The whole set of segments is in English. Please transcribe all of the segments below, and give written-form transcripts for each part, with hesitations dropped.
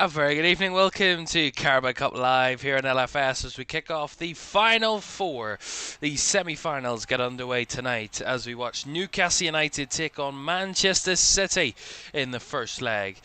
A very good evening. Welcome to Carabao Cup Live here on LFS as we kick off the final four. The semi-finals get underway tonight as we watch Newcastle United take on Manchester City in the first leg.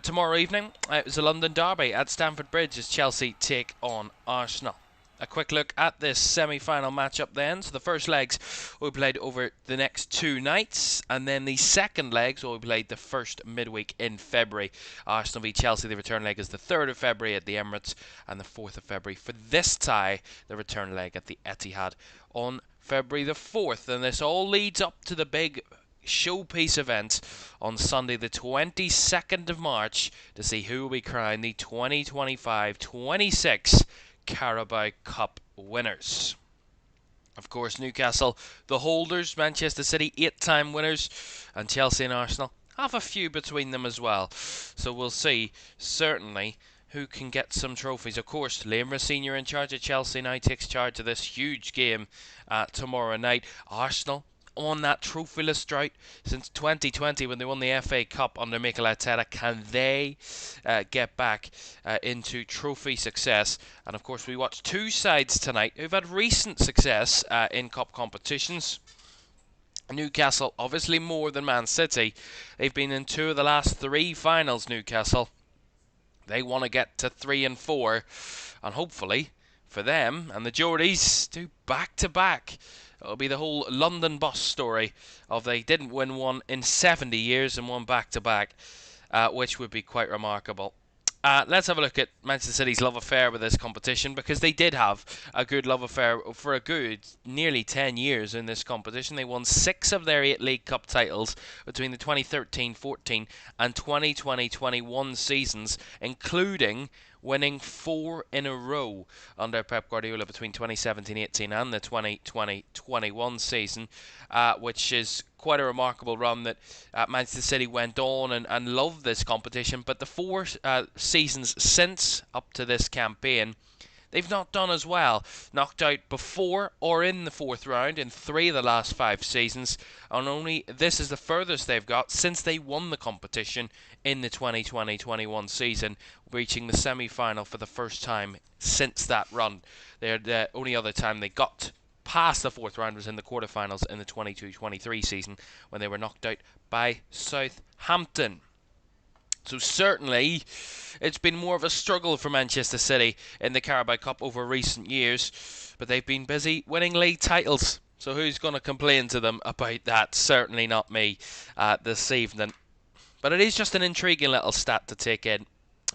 Tomorrow evening, it was a London derby at Stamford Bridge as Chelsea take on Arsenal. A quick look at this semi-final matchup then. So the first legs will be played over the next 2 nights, and then the second legs will be played the first midweek in February. Arsenal v Chelsea, the return leg is the 3rd of February at the Emirates, and the 4th of February for this tie, the return leg at the Etihad on February the 4th. And this all leads up to the big showpiece event on Sunday the 22nd of March to see who will be crowned the 2025-26 Carabao Cup winners. Of course, Newcastle, the holders, Manchester City, 8-time winners, and Chelsea and Arsenal have a few between them as well. So we'll see, certainly, who can get some trophies. Of course, Liam Senior in charge of Chelsea now takes charge of this huge game tomorrow night. Arsenal on that trophyless drought since 2020 when they won the FA Cup under Mikel Arteta. Can they get back into trophy success? And of course we watched two sides tonight who've had recent success in cup competitions. Newcastle obviously more than Man City. They've been in 2 of the last 3 finals, Newcastle. They want to get to 3 and 4, and hopefully for them and the Geordies do back-to-back. It'll be the whole London bus story of they didn't win one in 70 years and won back-to-back, which would be quite remarkable. Let's have a look at Manchester City's love affair with this competition, because they did have a good love affair for a good nearly 10 years in this competition. They won 6 of their 8 League Cup titles between the 2013-14 and 2020-21 seasons, including winning 4 in a row under Pep Guardiola between 2017-18 and the 2020-21 season, which is quite a remarkable run that Manchester City went on and loved this competition. But the 4 seasons since up to this campaign, they've not done as well. Knocked out before or in the 4th round in 3 of the last 5 seasons, and only this is the furthest they've got since they won the competition in the 2020-21 season, reaching the semi-final for the first time since that run. The only other time they got past the 4th round was in the quarterfinals in the 22-23 season when they were knocked out by Southampton. So certainly it's been more of a struggle for Manchester City in the Carabao Cup over recent years, but they've been busy winning league titles. So who's going to complain to them about that? Certainly not me this evening. But it is just an intriguing little stat to take in.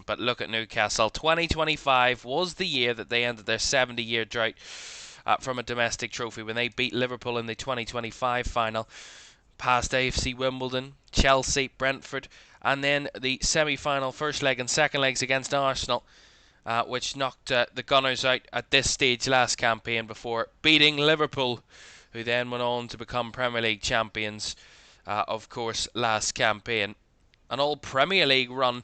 But look at Newcastle. 2025 was the year that they ended their 70-year drought from a domestic trophy when they beat Liverpool in the 2025 final, past AFC Wimbledon, Chelsea, Brentford, and then the semi-final first leg and second legs against Arsenal, which knocked the Gunners out at this stage last campaign before beating Liverpool, who then went on to become Premier League champions, of course, last campaign. An all Premier League run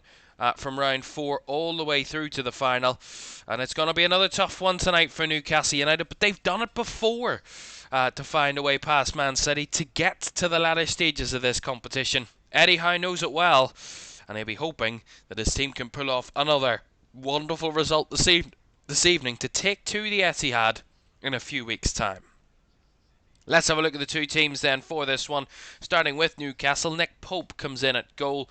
from round 4 all the way through to the final, and it's going to be another tough one tonight for Newcastle United, but they've done it before to find a way past Man City to get to the latter stages of this competition. Eddie Howe knows it well, and he'll be hoping that his team can pull off another wonderful result this evening to take to the Etihad in a few weeks' time. Let's have a look at the 2 teams then for this one. Starting with Newcastle, Nick Pope comes in at goal.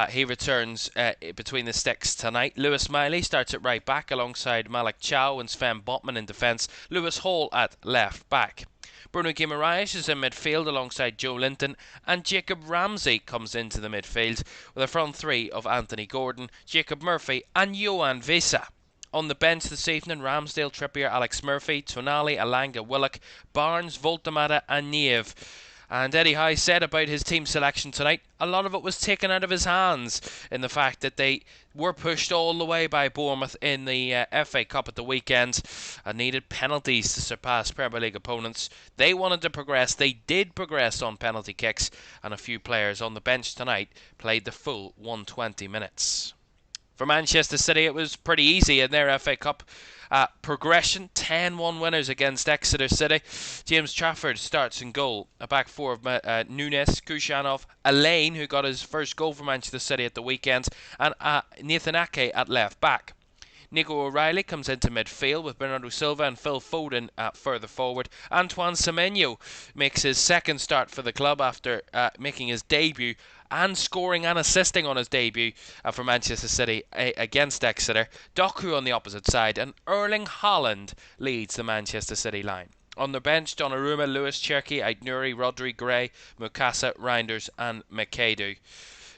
He returns between the sticks tonight. Lewis Miley starts at right back alongside Malik Chow and Sven Botman in defence. Lewis Hall at left back. Bruno Guimaraes is in midfield alongside Joe Linton, and Jacob Ramsey comes into the midfield with a front 3 of Anthony Gordon, Jacob Murphy and Johan Vesa. On the bench this evening, Ramsdale, Trippier, Alex Murphy, Tonali, Alanga, Willock, Barnes, Voltemata and Nieve. And Eddie Howe said about his team selection tonight, a lot of it was taken out of his hands in the fact that they were pushed all the way by Bournemouth in the FA Cup at the weekend and needed penalties to surpass Premier League opponents. They wanted to progress. They did progress on penalty kicks, and a few players on the bench tonight played the full 120 minutes. For Manchester City, it was pretty easy in their FA Cup progression. 10-1 winners against Exeter City. James Trafford starts in goal. A back four of Nunes, Kushanov, Elaine, who got his first goal for Manchester City at the weekend, and Nathan Ake at left back. Nico O'Reilly comes into midfield with Bernardo Silva and Phil Foden further forward. Antoine Semenyo makes his second start for the club after making his debut and scoring and assisting on his debut for Manchester City against Exeter. Doku on the opposite side, and Erling Haaland leads the Manchester City line. On the bench, Donnarumma, Lewis, Cherki, Aït-Nouri, Rodri, Gray, Mukasa, Reinders and Makeda.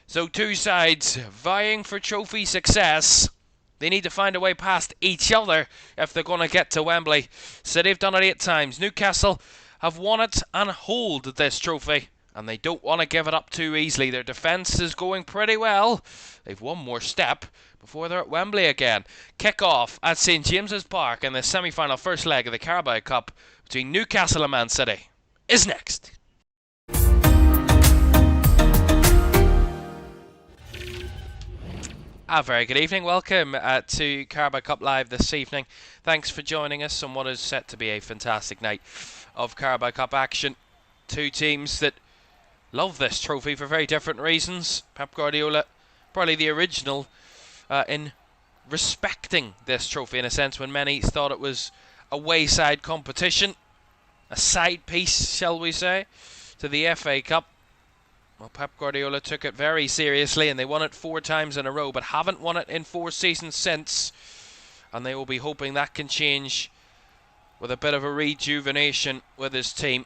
So two sides vying for trophy success. They need to find a way past each other if they're going to get to Wembley. City have done it 8 times. Newcastle have won it and hold this trophy, and they don't want to give it up too easily. Their defence is going pretty well. They've one more step before they're at Wembley again. Kick-off at St James's Park in the semi-final first leg of the Carabao Cup between Newcastle and Man City is next. A very good evening. Welcome to Carabao Cup Live this evening. Thanks for joining us on what is set to be a fantastic night of Carabao Cup action. Two teams that love this trophy for very different reasons. Pep Guardiola, probably the original in respecting this trophy in a sense, when many thought it was a wayside competition, a side piece, shall we say, to the FA Cup. Well, Pep Guardiola took it very seriously, and they won it 4 times in a row, but haven't won it in 4 seasons since. And they will be hoping that can change with a bit of a rejuvenation with his team.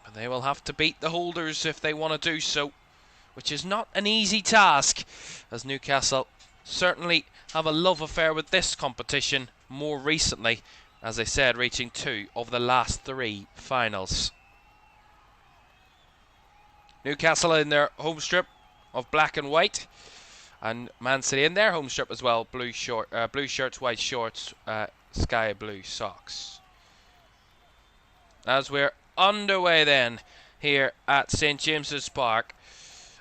But they will have to beat the holders if they want to do so, which is not an easy task, as Newcastle certainly have a love affair with this competition more recently, as I said, reaching 2 of the last 3 finals. Newcastle in their home strip of black and white, and Man City in their home strip as well, blue shirts, white shorts, sky blue socks. As we're underway then here at St James's Park,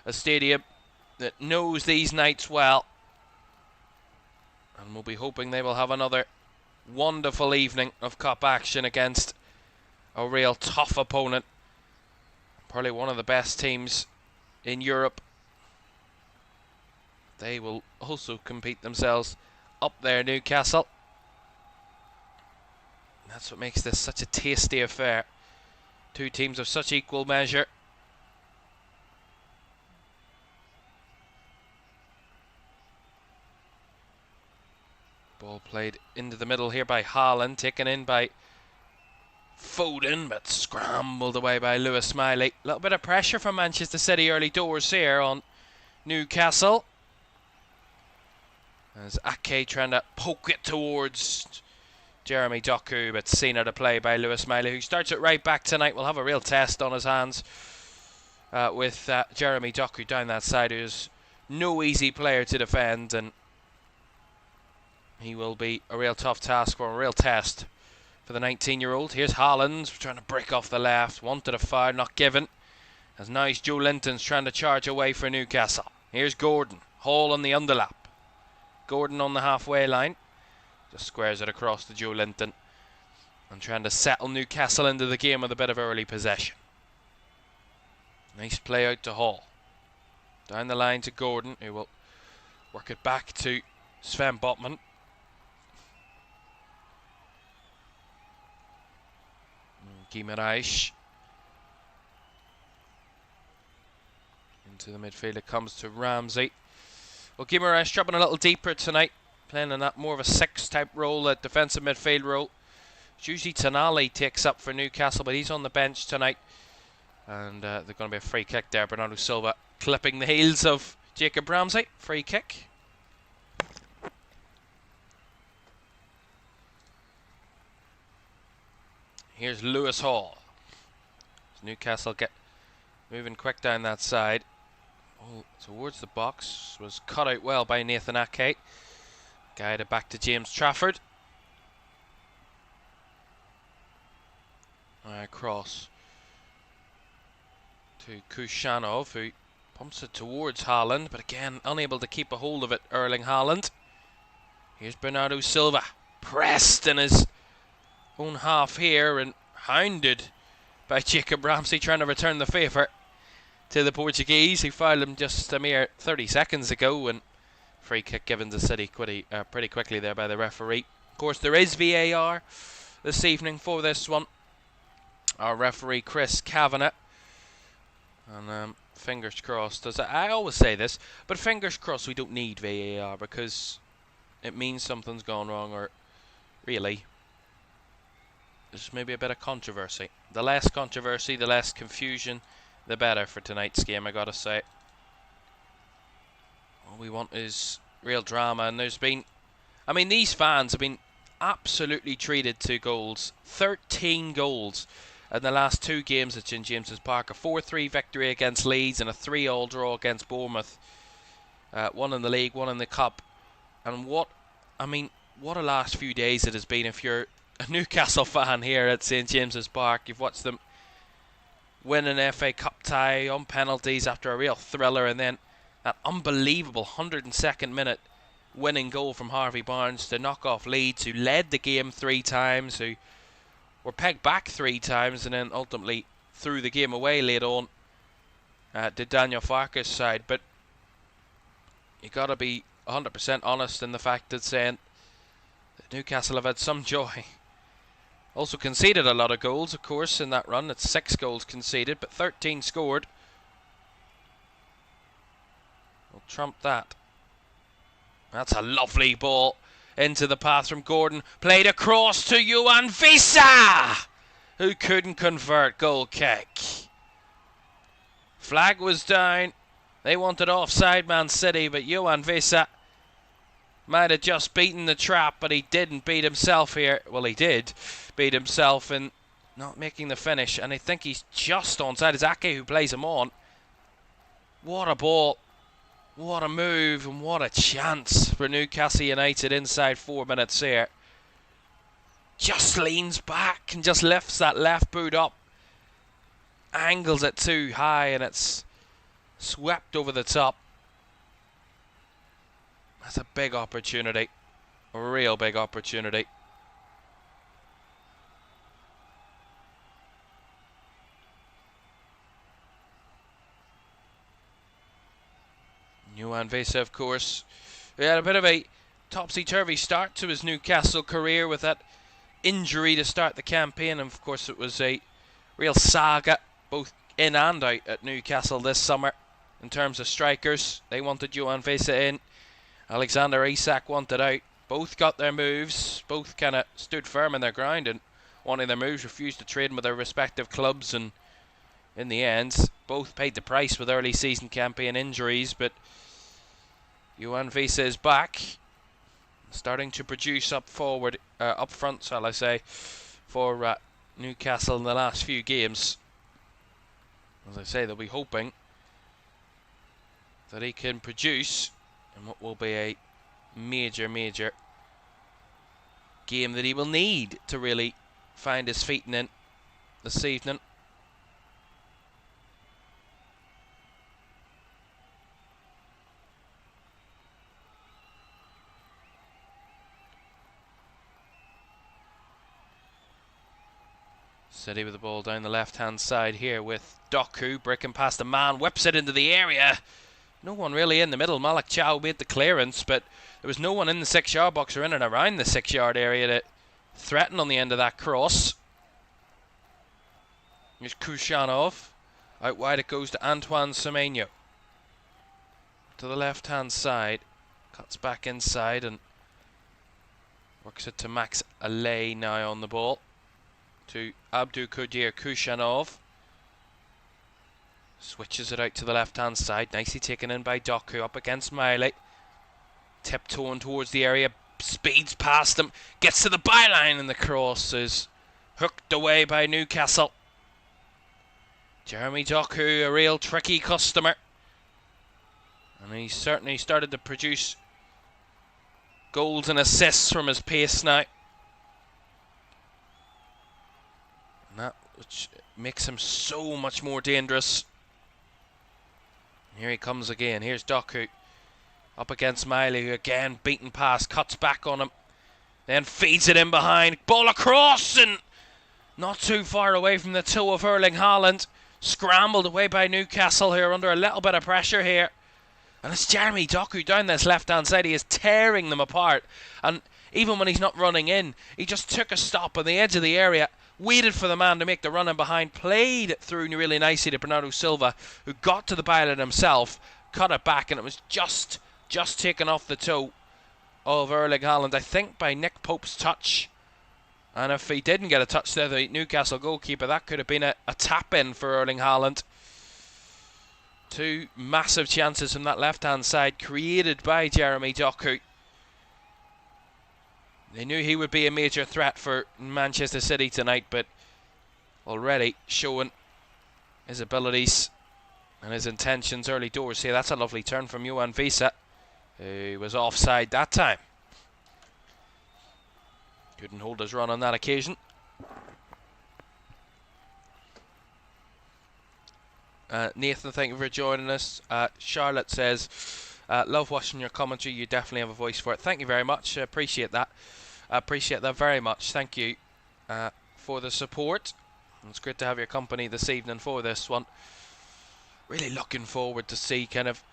a stadium that knows these nights well, and we'll be hoping they will have another wonderful evening of cup action against a real tough opponent. Probably one of the best teams in Europe. They will also compete themselves up there, Newcastle. And that's what makes this such a tasty affair. Two teams of such equal measure. Ball played into the middle here by Haaland, taken in by Foden, but scrambled away by Lewis Smiley. A little bit of pressure from Manchester City early doors here on Newcastle, as Ake trying to poke it towards Jeremy Doku, but seen out of play by Lewis Smiley, who starts it right back tonight. Will have a real test on his hands with Jeremy Doku down that side, who's no easy player to defend, and he will be a real tough task for him, a real test for the 19-year-old. Here's Haaland trying to break off the left. Wanted a foul, not given. As now Joe Linton's trying to charge away for Newcastle. Here's Gordon. Hall on the underlap. Gordon on the halfway line. Just squares it across to Joe Linton. And trying to settle Newcastle into the game with a bit of early possession. Nice play out to Hall. Down the line to Gordon, who will work it back to Sven Botman. Guimaraes into the midfield. It comes to Ramsey. Well, Guimaraes dropping a little deeper tonight, playing in that more of a 6 type role, a defensive midfield role. It's usually Tonali takes up for Newcastle, but he's on the bench tonight, and there's going to be a free kick there. Bernardo Silva clipping the heels of Jacob Ramsey. Free kick. Here's Lewis Hall. Newcastle get moving quick down that side. Oh, towards the box. Was cut out well by Nathan Ake. Guided back to James Trafford. Cross to Kushanov, who Pumps it towards Haaland, but again, unable to keep a hold of it, Erling Haaland. Here's Bernardo Silva, pressed in his own half here and hounded by Jacob Ramsey, trying to return the favour to the Portuguese, who fouled him just a mere 30 seconds ago, and free kick given to City pretty quickly there by the referee. Of course, there is VAR this evening for this one. Our referee, Chris Kavanagh. And fingers crossed, as I always say this, but fingers crossed we don't need VAR, because it means something's gone wrong, or really, there's maybe a bit of controversy. The less controversy, the less confusion, the better for tonight's game, I gotta say. All we want is real drama, and there's been, I mean, these fans have been absolutely treated to goals. 13 goals in the last 2 games at St James's Park. A 4-3 victory against Leeds and a 3-3 draw against Bournemouth. One in the league, one in the cup. And what a last few days it has been. If you're a Newcastle fan here at St James's Park, you've watched them win an FA Cup tie on penalties after a real thriller, and then that unbelievable 102nd minute winning goal from Harvey Barnes to knock off Leeds, who led the game 3 times, who were pegged back 3 times, and then ultimately threw the game away late on to Daniel Farke's side. But you got to be 100% honest in the fact that saying that Newcastle have had some joy. Also conceded a lot of goals, of course, in that run. It's 6 goals conceded, but 13 scored. We'll trump that. That's a lovely ball into the path from Gordon. Played across to Johan Visa, who couldn't convert. Goal kick. Flag was down. They wanted offside, Man City, but Johan Visa might have just beaten the trap, but he didn't beat himself here. Well, he did beat himself in not making the finish, and I think he's just onside. It's Ake who plays him on. What a ball. What a move, and what a chance for Newcastle United inside 4 minutes here. Just leans back and just lifts that left boot up. Angles it too high, and it's swept over the top. That's a big opportunity. A real big opportunity. Johan Vesa, of course, he had a bit of a topsy-turvy start to his Newcastle career with that injury to start the campaign. And of course, it was a real saga, both in and out at Newcastle this summer. In terms of strikers, they wanted Johan Vesa in. Alexander Isak wanted out. Both got their moves. Both kind of stood firm in their ground and wanting their moves, refused to trade with their respective clubs. And in the end, both paid the price with early season campaign injuries. But Johan Vesa is back, starting to produce up front, shall I say, for Newcastle in the last few games. As I say, they'll be hoping that he can produce in what will be a major game that he will need to really find his feet in this evening. City with the ball down the left-hand side here with Doku breaking past the man, whips it into the area. No one really in the middle. Malik Chow made the clearance, but there was no one in the 6-yard box or in and around the 6-yard area to threaten on the end of that cross. Here's Kushanov. Out wide it goes to Antoine Semenyo. To the left-hand side. Cuts back inside and works it to Max Alei now on the ball. To Abdul Qadir Kushanov. Switches it out to the left-hand side. Nicely taken in by Doku up against Miley. Tiptoeing towards the area. Speeds past him. Gets to the byline, and the cross is hooked away by Newcastle. Jeremy Doku, a real tricky customer. And he's certainly started to produce goals and assists from his pace now. And that which makes him so much more dangerous. Here he comes again. Here's Doku up against Miley, who again beaten past, cuts back on him, then feeds it in behind. Ball across and not too far away from the toe of Erling Haaland. Scrambled away by Newcastle here under a little bit of pressure here. And it's Jeremy Doku down this left-hand side. He is tearing them apart. And even when he's not running in, he just took a stop on the edge of the area, waited for the man to make the run in behind, played it through really nicely to Bernardo Silva, who got to the pilot himself, cut it back, and it was just taken off the toe of Erling Haaland, I think by Nick Pope's touch. And if he didn't get a touch there, the Newcastle goalkeeper, that could have been a tap-in for Erling Haaland. Two massive chances from that left-hand side created by Jeremy Doku. They knew he would be a major threat for Manchester City tonight, but already showing his abilities and his intentions early doors here. That's a lovely turn from Johan Visa, who was offside that time. Couldn't hold his run on that occasion. Nathan, thank you for joining us. Charlotte says, love watching your commentary. You definitely have a voice for it. Thank you very much. Appreciate that. Appreciate that very much. Thank you for the support. It's great to have your company this evening for this one. Really looking forward to see kind of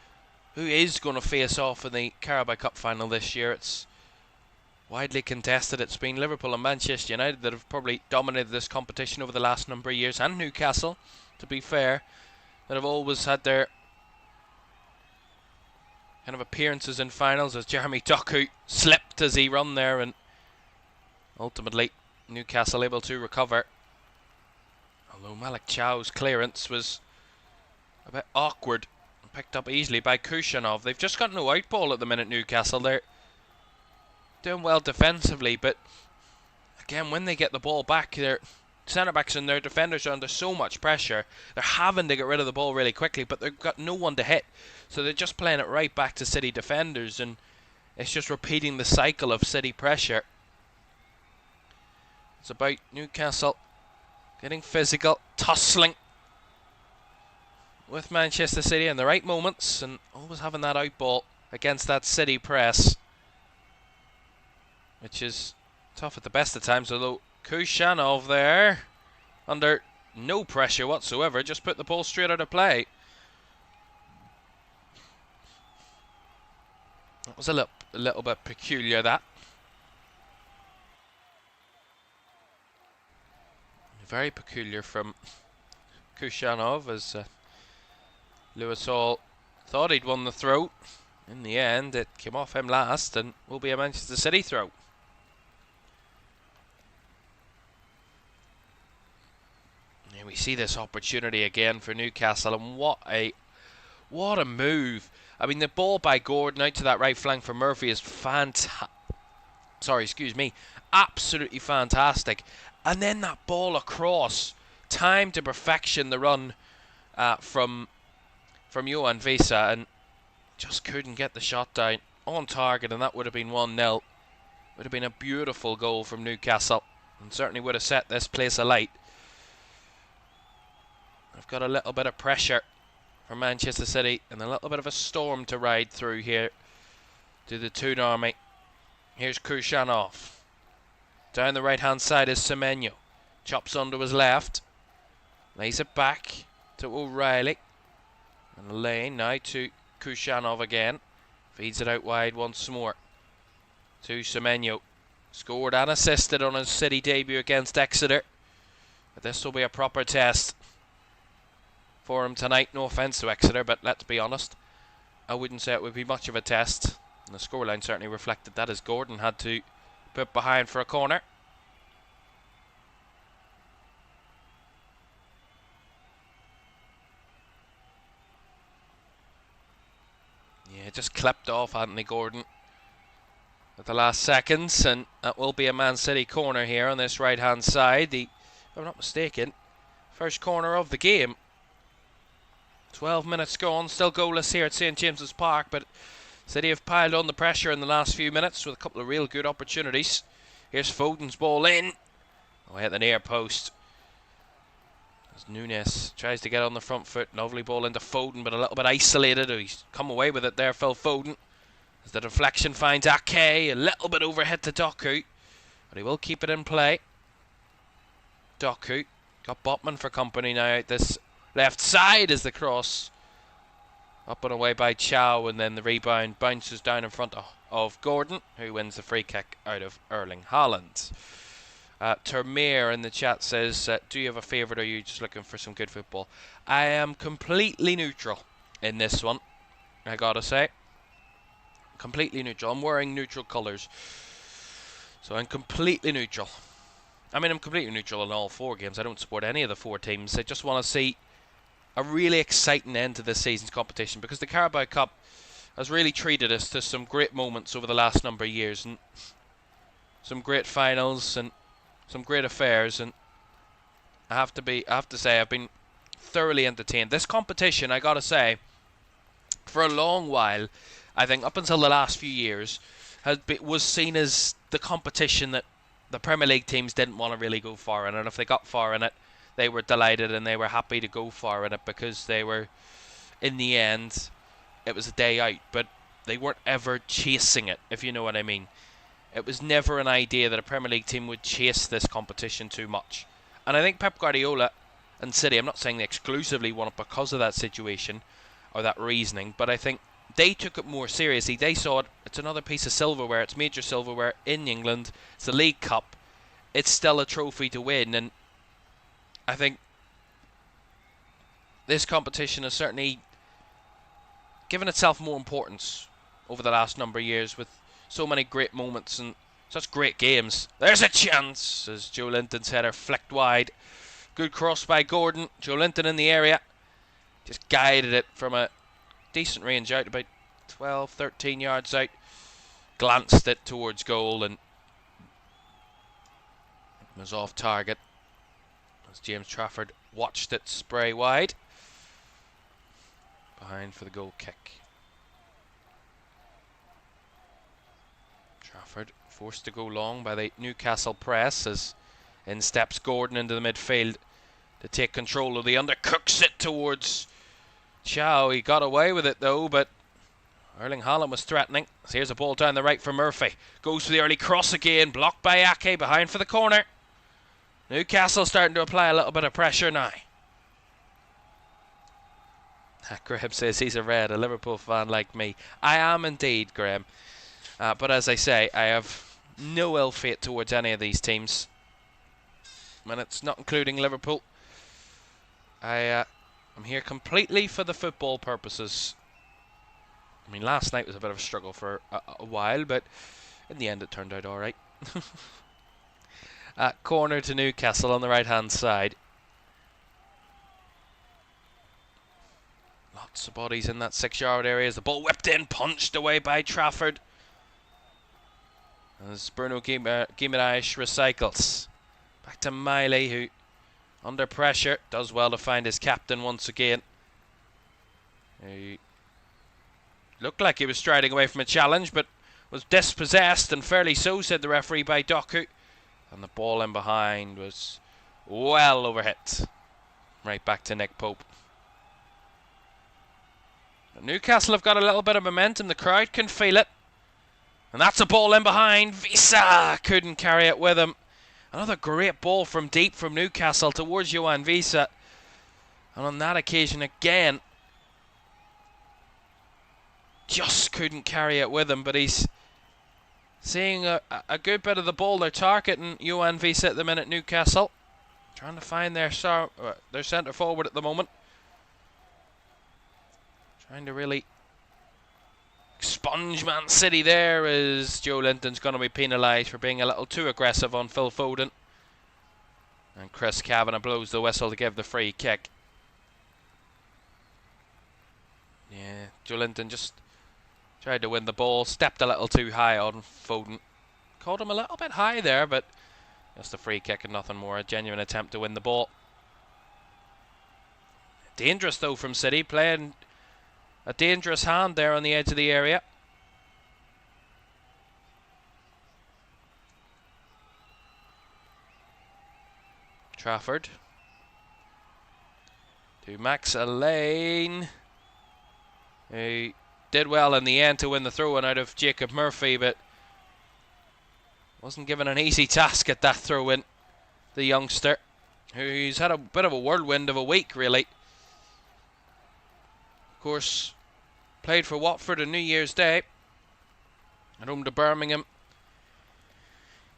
who is going to face off in the Carabao Cup final this year. It's widely contested. It's been Liverpool and Manchester United that have probably dominated this competition over the last number of years, and Newcastle, to be fair, that have always had their kind of appearances in finals, as Jeremy Doku slipped as he run there, and ultimately Newcastle able to recover. Although Malik Chow's clearance was a bit awkward and picked up easily by Kushanov. They've just got no out ball at the minute, Newcastle. They're doing well defensively, but again, when they get the ball back, their centre-backs and their defenders are under so much pressure. They're having to get rid of the ball really quickly, but they've got no one to hit. So they're just playing it right back to City defenders, and it's just repeating the cycle of City pressure. It's about Newcastle getting physical, tussling with Manchester City in the right moments, and always having that out ball against that City press, which is tough at the best of times. Although Kushanov there, under no pressure whatsoever, just put the ball straight out of play. That was a little bit peculiar, that. Very peculiar from Kushanov, as Lewis Hall thought he'd won the throw. In the end, it came off him last and will be a Manchester City throw. And we see this opportunity again for Newcastle, and what a move. I mean, the ball by Gordon out to that right flank for Murphy is absolutely fantastic. And then that ball across, timed to perfection, the run from Johan Visa, and just couldn't get the shot down on target, and that would have been 1-0. Would have been a beautiful goal from Newcastle, and certainly would have set this place alight. I've got a little bit of pressure for Manchester City, and a little bit of a storm to ride through here to the Toon Army. Here's Kushanov. Down the right-hand side is Semenyo. Chops onto his left. Lays it back to O'Reilly. And the lane now to Kushanov again. Feeds it out wide once more to Semenyo. Scored and assisted on his City debut against Exeter. But this will be a proper test for him tonight. No offence to Exeter, but let's be honest, I wouldn't say it would be much of a test. And the scoreline certainly reflected that, as Gordon had to put behind for a corner. Yeah, just clipped off Anthony Gordon at the last seconds, and that will be a Man City corner here on this right hand side. If I'm not mistaken, first corner of the game. 12 minutes gone, still goalless here at St James's Park, but City have piled on the pressure in the last few minutes with a couple of real good opportunities. Here's Foden's ball in. Away at the near post. As Nunes tries to get on the front foot. Lovely ball into Foden, but a little bit isolated. He's come away with it there, Phil Foden. As the deflection finds Ake, a little bit overhead to Doku, but he will keep it in play. Doku got Botman for company now out this left side as the cross. Up and away by Chow, and then the rebound bounces down in front of Gordon, who wins the free kick out of Erling Haaland. Termere in the chat says, do you have a favourite, or are you just looking for some good football? I am completely neutral in this one, I gotta say. Completely neutral. I'm wearing neutral colours, so I'm completely neutral. I mean, I'm completely neutral in all 4 games. I don't support any of the 4 teams. I just want to see a really exciting end to this season's competition, because the Carabao Cup has really treated us to some great moments over the last number of years, and some great finals and some great affairs, and I have to say I've been thoroughly entertained. This competition, I gotta say, for a long while, I think up until the last few years, was seen as the competition that the Premier League teams didn't want to really go far in, and if they got far in it, they were delighted and they were happy to go far in it, because they were, in the end, it was a day out, but they weren't ever chasing it, if you know what I mean. It was never an idea that a Premier League team would chase this competition too much. And I think Pep Guardiola and City, I'm not saying they exclusively won it because of that situation or that reasoning, but I think they took it more seriously. They saw it, it's another piece of silverware, it's major silverware in England, it's the League Cup, it's still a trophy to win, and I think this competition has certainly given itself more importance over the last number of years, with so many great moments and such great games. There's a chance as Joe Linton's header flicked wide. Good cross by Gordon. Joe Linton in the area. Just guided it from a decent range out, about 12, 13 yards out. Glanced it towards goal and was off target as James Trafford watched it spray wide. Behind for the goal kick. Trafford forced to go long by the Newcastle press as in steps Gordon into the midfield to take control of the under. Cooks it towards Chow. He got away with it though, but Erling Haaland was threatening. So here's a ball down the right for Murphy. Goes for the early cross again. Blocked by Ake. Behind for the corner. Newcastle starting to apply a little bit of pressure now. Graham says he's a Red, a Liverpool fan like me. I am indeed, Graham. But as I say, I have no ill fate towards any of these teams. And it's not including Liverpool. I'm here completely for the football purposes. I mean, last night was a bit of a struggle for a while, but in the end it turned out alright. Corner to Newcastle on the right-hand side. Lots of bodies in that 6-yard area as the ball whipped in, punched away by Trafford. As Bruno Guimaraes recycles. Back to Miley, who, under pressure, does well to find his captain once again. He looked like he was striding away from a challenge, but was dispossessed, and fairly so, said the referee, by Doku. And the ball in behind was well overhit. Right back to Nick Pope. Newcastle have got a little bit of momentum. The crowd can feel it. And that's a ball in behind. Visa couldn't carry it with him. Another great ball from deep from Newcastle towards Johan Visa. And on that occasion again, just couldn't carry it with him. But he's seeing a good bit of the ball. They're targeting Johan Visa at the minute, Newcastle. Trying to find their centre forward at the moment. Trying to really expunge Man City there, as Joe Linton's going to be penalised for being a little too aggressive on Phil Foden. And Chris Kavanagh blows the whistle to give the free kick. Yeah, Joe Linton just tried to win the ball, stepped a little too high on Foden. Caught him a little bit high there, but just a free kick and nothing more. A genuine attempt to win the ball. Dangerous though from City, playing a dangerous hand there on the edge of the area. Trafford. to Max Elaine, who did well in the end to win the throw-in out of Jacob Murphy, but wasn't given an easy task at that throw-in. The youngster, who's had a bit of a whirlwind of a week, really. Of course, played for Watford on New Year's Day at home to Birmingham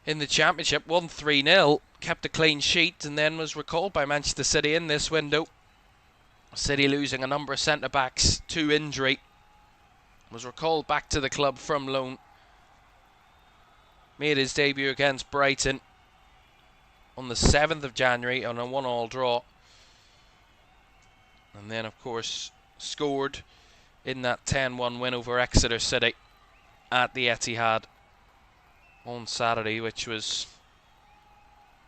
in the Championship, won 3-0, kept a clean sheet, and then was recalled by Manchester City in this window. City losing a number of centre-backs to injury. Was recalled back to the club from loan. Made his debut against Brighton on the 7th of January on a 1-1 draw. And then, of course, scored in that 10-1 win over Exeter City at the Etihad on Saturday, which was,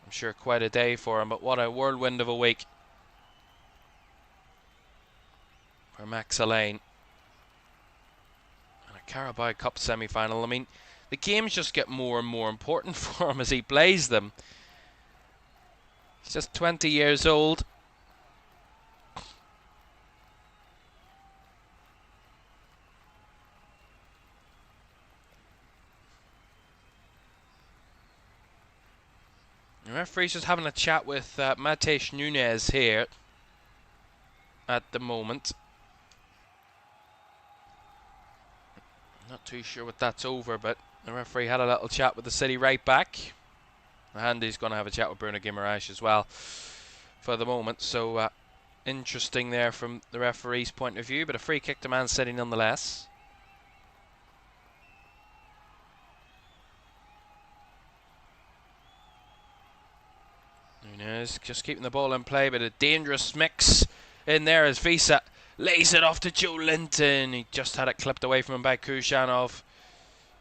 I'm sure, quite a day for him. But what a whirlwind of a week for Max Elaine. And a Carabao Cup Semi-Final. I mean, the games just get more and more important for him as he plays them. He's just 20 years old. The referee's just having a chat with Matej Nunes here at the moment. Not too sure what that's over, but the referee had a little chat with the City right back. And he's going to have a chat with Bruno Guimaraes as well for the moment. So interesting there from the referee's point of view, but a free kick to Man City nonetheless. Nunes just keeping the ball in play, but a dangerous mix in there as Visa lays it off to Joe Linton. He just had it clipped away from him by Kushanov.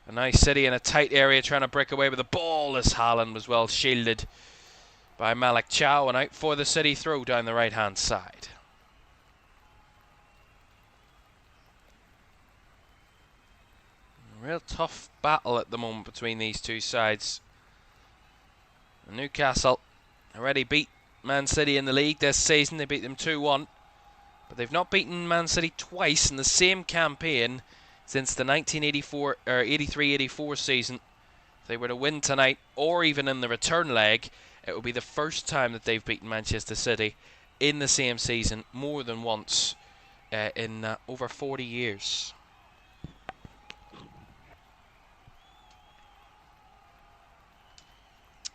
A nice City in a tight area trying to break away with the ball as Haaland was well shielded by Malik Chow, and out for the City throw down the right hand side. A real tough battle at the moment between these two sides. Newcastle already beat Man City in the league this season. They beat them 2-1. But they've not beaten Man City twice in the same campaign since the 83-84 season. If they were to win tonight, or even in the return leg, it would be the first time that they've beaten Manchester City in the same season more than once in over 40 years.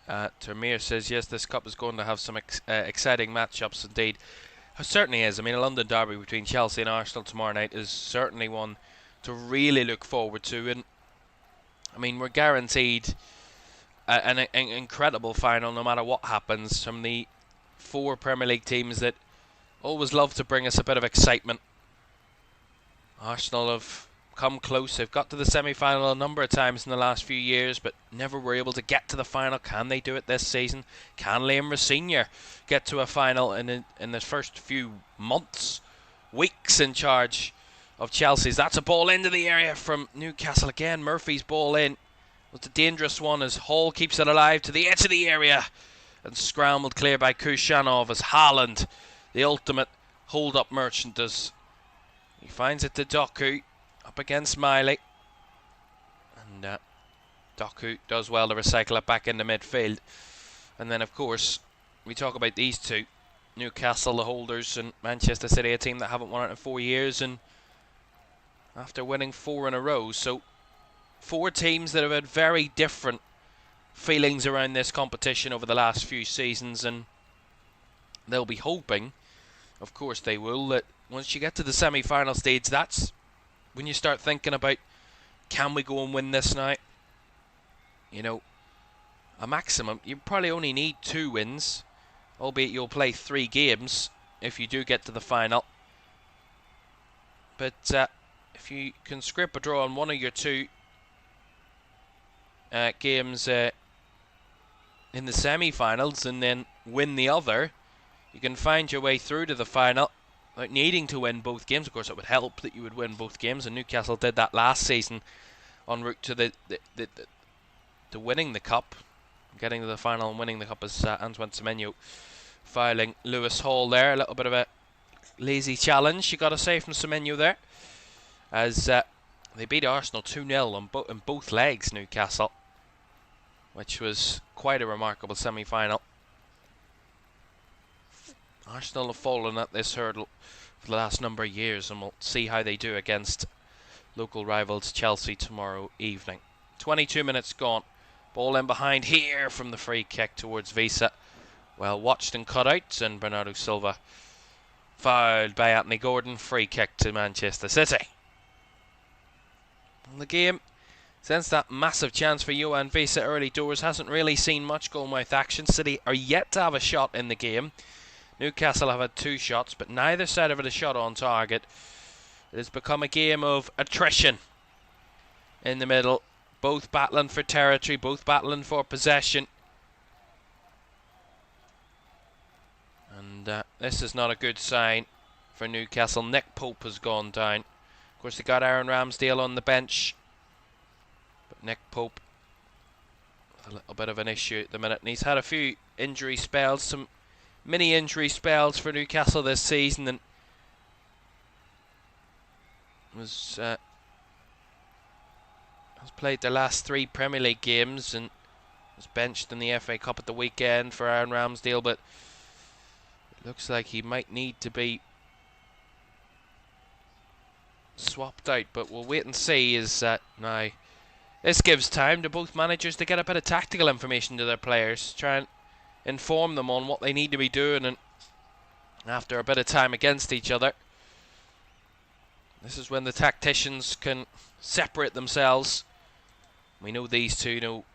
Termir says, yes, this cup is going to have some exciting matchups indeed. It certainly is. I mean, a London derby between Chelsea and Arsenal tomorrow night is certainly one to really look forward to. And I mean, we're guaranteed an incredible final no matter what happens from the 4 Premier League teams that always love to bring us a bit of excitement. Arsenal have come close. They've got to the semi-final a number of times in the last few years, but never were able to get to the final. Can they do it this season? Can Liam Rosenior get to a final in the first few months, weeks in charge of Chelsea's? That's a ball into the area from Newcastle again. Murphy's ball in was a dangerous one as Hall keeps it alive to the edge of the area and scrambled clear by Kushanov as Haaland, the ultimate hold-up merchant, as he finds it to Doku up against Miley, and Doku does well to recycle it back into midfield. And then, of course, we talk about these two, Newcastle, the holders, and Manchester City, a team that haven't won it in 4 years, and after winning 4 in a row. So 4 teams that have had very different feelings around this competition over the last few seasons, and they'll be hoping, of course they will, that once you get to the semi-final stage, that's when you start thinking about, can we go and win this now? You know, a maximum, you probably only need 2 wins, albeit you'll play 3 games if you do get to the final. But if you can scrape a draw on one of your 2 games in the semi-finals and then win the other, you can find your way through to the final without needing to win both games. Of course, it would help that you would win both games, and Newcastle did that last season en route to to winning the cup, getting to the final and winning the cup, as Antoine Semenyo fouling Lewis Hall there. A little bit of a lazy challenge, you got to say, from Semenyo there. As they beat Arsenal 2-0 in both legs, Newcastle. Which was quite a remarkable semi-final. Arsenal have fallen at this hurdle for the last number of years, and we'll see how they do against local rivals Chelsea tomorrow evening. 22 minutes gone. Ball in behind here from the free kick towards Visa. Well watched and cut out, and Bernardo Silva fouled by Anthony Gordon. Free kick to Manchester City. And the game, since that massive chance for Johan Visa early doors, hasn't really seen much goal-mouth action. City are yet to have a shot in the game. Newcastle have had 2 shots, but neither side have had a shot on target. It has become a game of attrition in the middle. Both battling for territory, both battling for possession. And this is not a good sign for Newcastle. Nick Pope has gone down. Of course, they got Aaron Ramsdale on the bench. But Nick Pope, a little bit of an issue at the minute. And he's had a few injury spells, some mini injury spells for Newcastle this season. And has played the last 3 Premier League games and was benched in the FA Cup at the weekend for Aaron Ramsdale. But it looks like he might need to be swapped out. But we'll wait and see. Now this gives time to both managers to get a bit of tactical information to their players, try and inform them on what they need to be doing, and after a bit of time against each other, this is when the tacticians can separate themselves. We know these two know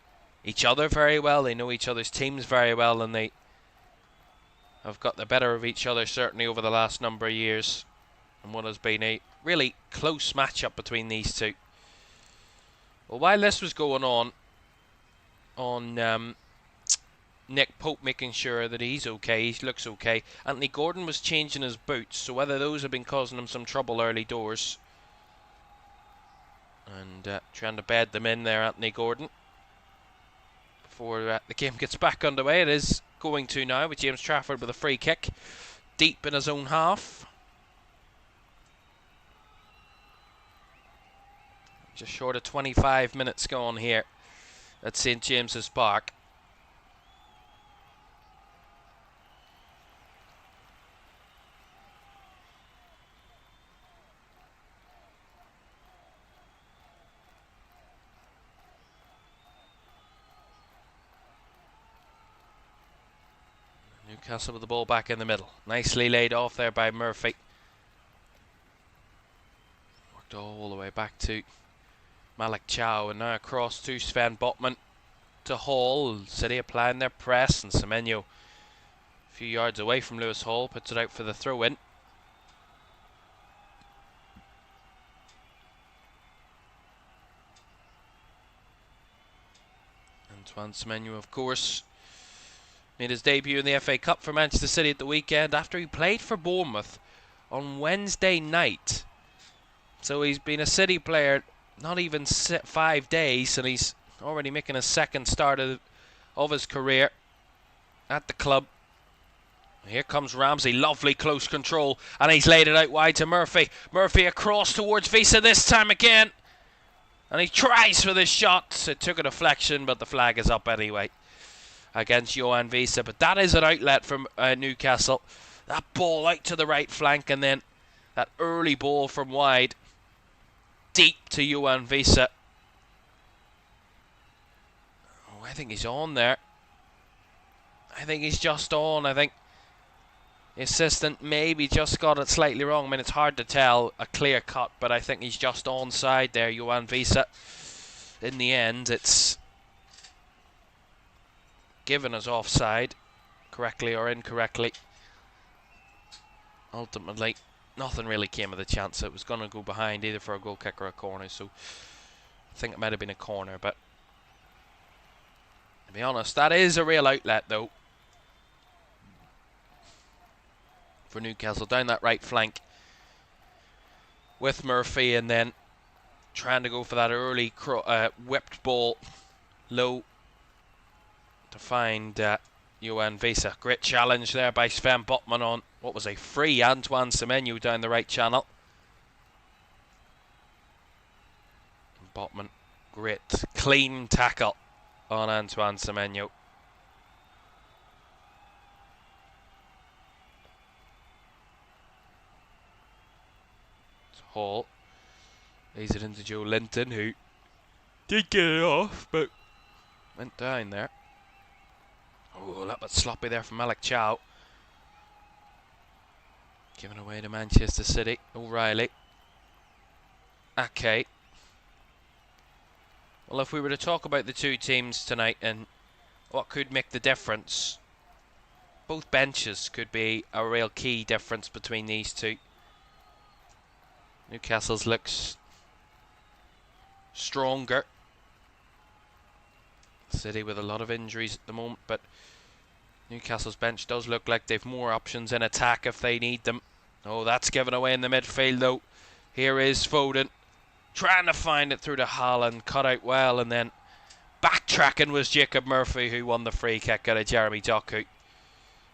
each other very well, they know each other's teams very well, and they have got the better of each other certainly over the last number of years, and what has been a really close matchup between these two. Well, while this was going on Nick Pope making sure that he's okay, he looks okay. Anthony Gordon was changing his boots, so whether those have been causing him some trouble early doors. And trying to bed them in there, Anthony Gordon, before the game gets back underway. It is going to now, with James Trafford with a free kick deep in his own half. Just short of 25 minutes gone here at St James's Park. Newcastle with the ball back in the middle. Nicely laid off there by Murphy. Worked all the way back to Malik Chow, and now across to Sven Botman to Hall. City applying their press, and Semenyo a few yards away from Lewis Hall puts it out for the throw-in. Antoine Semenyo, of course, made his debut in the FA Cup for Manchester City at the weekend after he played for Bournemouth on Wednesday night. So he's been a City player not even 5 days, and he's already making his second start of his career at the club. Here comes Ramsey, lovely close control, and he's laid it out wide to Murphy. Murphy across towards Visa this time again, and he tries for this shot. It took a deflection, but the flag is up anyway against Johan Visa. But that is an outlet from Newcastle. That ball out to the right flank, and then that early ball from wide deep to Johan Visa. Oh, I think he's on there. I think he's just on. I think the assistant maybe just got it slightly wrong. I mean, it's hard to tell a clear cut, but I think he's just onside there, Johan Visa. In the end, it's given as offside, correctly or incorrectly. Ultimately, nothing really came of the chance. It was going to go behind either for a goal kick or a corner, so I think it might have been a corner. But to be honest, that is a real outlet though for Newcastle down that right flank with Murphy, and then trying to go for that early whipped ball low to find Johan Visa. Great challenge there by Sven Botman on what was a free Antoine Semenyo down the right channel. Botman, great clean tackle on Antoine Semenyo. Hall lays it into Joe Linton, who did get it off, but went down there. Oh, a little bit sloppy there from Alec Chow. Giving away to Manchester City. O'Reilly. Okay. Well, if we were to talk about the two teams tonight and what could make the difference, both benches could be a real key difference between these two. Newcastle's looks stronger. City with a lot of injuries at the moment, but Newcastle's bench does look like they've more options in attack if they need them. Oh, that's given away in the midfield though. Here is Foden trying to find it through to Haaland, cut out well, and then backtracking was Jacob Murphy, who won the free kick out of Jeremy Doku.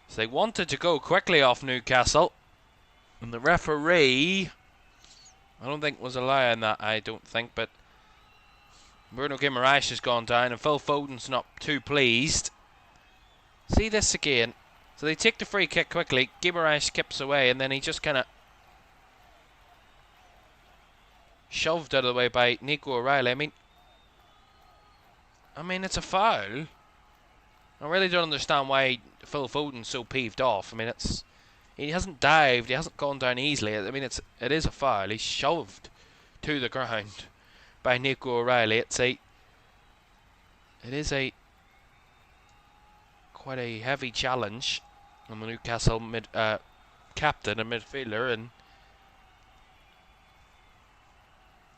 So they wanted to go quickly off Newcastle, and the referee, I don't think was allowing that, but Bruno Guimaraes has gone down and Phil Foden's not too pleased. See this again. So they take the free kick quickly, Guimaraes skips away, and then he just kind of shoved out of the way by Nico O'Reilly. I mean, it's a foul. I really don't understand why Phil Foden's so peeved off. He hasn't dived, he hasn't gone down easily. It is a foul. He's shoved to the ground by Nico O'Reilly. It is quite a heavy challenge on the Newcastle captain and midfielder, and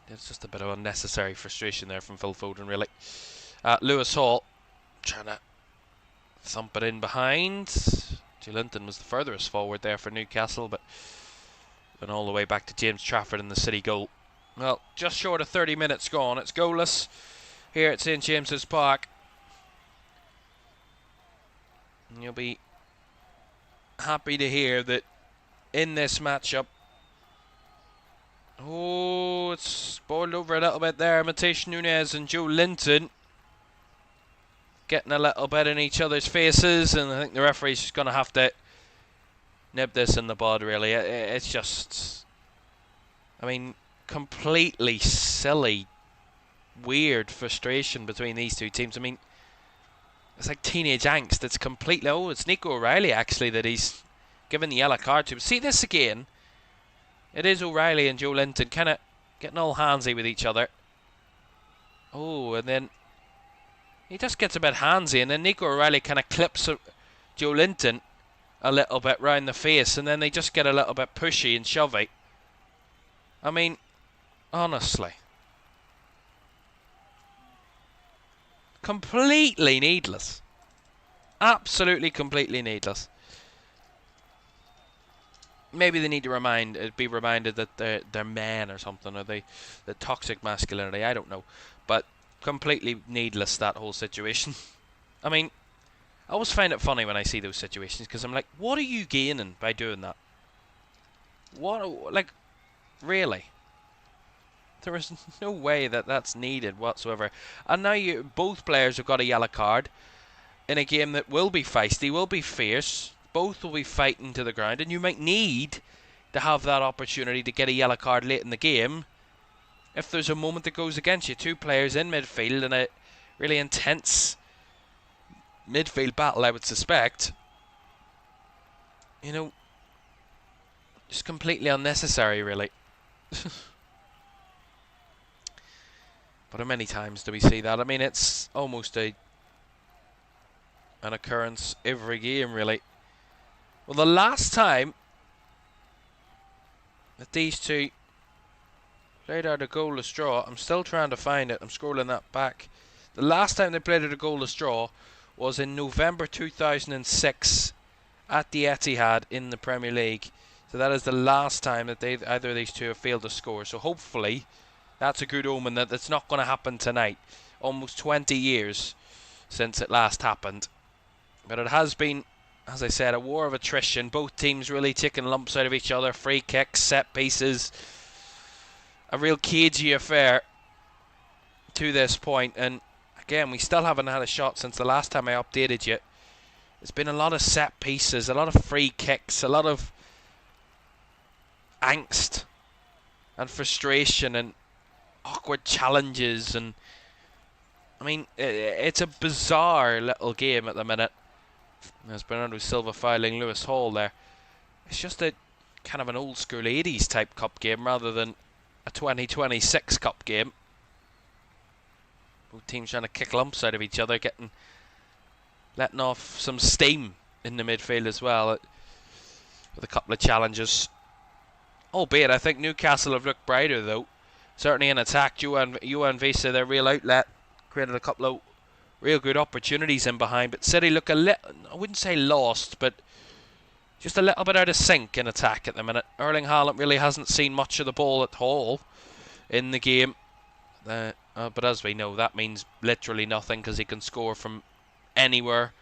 it's just a bit of unnecessary frustration there from Phil Foden, really. Lewis Hall trying to thump it in behind. Joe Linton was the furthest forward there for Newcastle, but went all the way back to James Trafford in the City goal. Well, just short of 30 minutes gone. It's goalless here at St James's Park. And you'll be happy to hear that in this matchup, oh, it's boiled over a little bit there. Matheus Nunes and Joe Linton getting a little bit in each other's faces, and I think the referee's just going to have to nib this in the bud, really. It's just, completely silly, weird frustration between these two teams. It's like teenage angst. It's completely, it's Nico O'Reilly actually that he's given the yellow card to. See this again. It is O'Reilly and Joe Linton kind of getting all handsy with each other. Oh, and then he just gets a bit handsy, and then Nico O'Reilly kind of clips Joe Linton a little bit round the face, and then they just get a little bit pushy and shovey. Honestly. Completely needless. Absolutely completely needless. Maybe they need to be reminded that they're men or something, or the toxic masculinity, I don't know. But completely needless, that whole situation. I always find it funny when I see those situations, because I'm like, what are you gaining by doing that? Really? There is no way that that's needed whatsoever. And now both players have got a yellow card in a game that will be feisty, will be fierce. Both will be fighting to the ground, and you might need to have that opportunity to get a yellow card late in the game if there's a moment that goes against you. Two players in midfield in a really intense midfield battle, I would suspect. Just completely unnecessary, really. But how many times do we see that? It's almost an occurrence every game, really. Well, the last time that these two played out a goalless draw, I'm still trying to find it. I'm scrolling that back. The last time they played out a goalless draw was in November 2006 at the Etihad in the Premier League. So that is the last time that either of these two have failed to score. So hopefully that's a good omen that it's not going to happen tonight. Almost 20 years since it last happened. But it has been as I said, a war of attrition. Both teams really taking lumps out of each other. Free kicks, set pieces. A real cagey affair to this point. And again, we still haven't had a shot since the last time I updated you. There's been a lot of set pieces, a lot of free kicks, a lot of angst and frustration and awkward challenges. And I mean, it's a bizarre little game at the minute. There's Bernardo Silva fouling Lewis Hall there. It's just a kind of an old school 80s type cup game rather than a 2026 cup game. Both teams trying to kick lumps out of each other, letting off some steam in the midfield as well, with a couple of challenges. Albeit I think Newcastle have looked brighter though. Certainly in attack, Johan Visa, their real outlet, created a couple of real good opportunities in behind, but City look a little, I wouldn't say lost, but just a little bit out of sync in attack at the minute. Erling Haaland really hasn't seen much of the ball at all in the game. But as we know, that means literally nothing because he can score from anywhere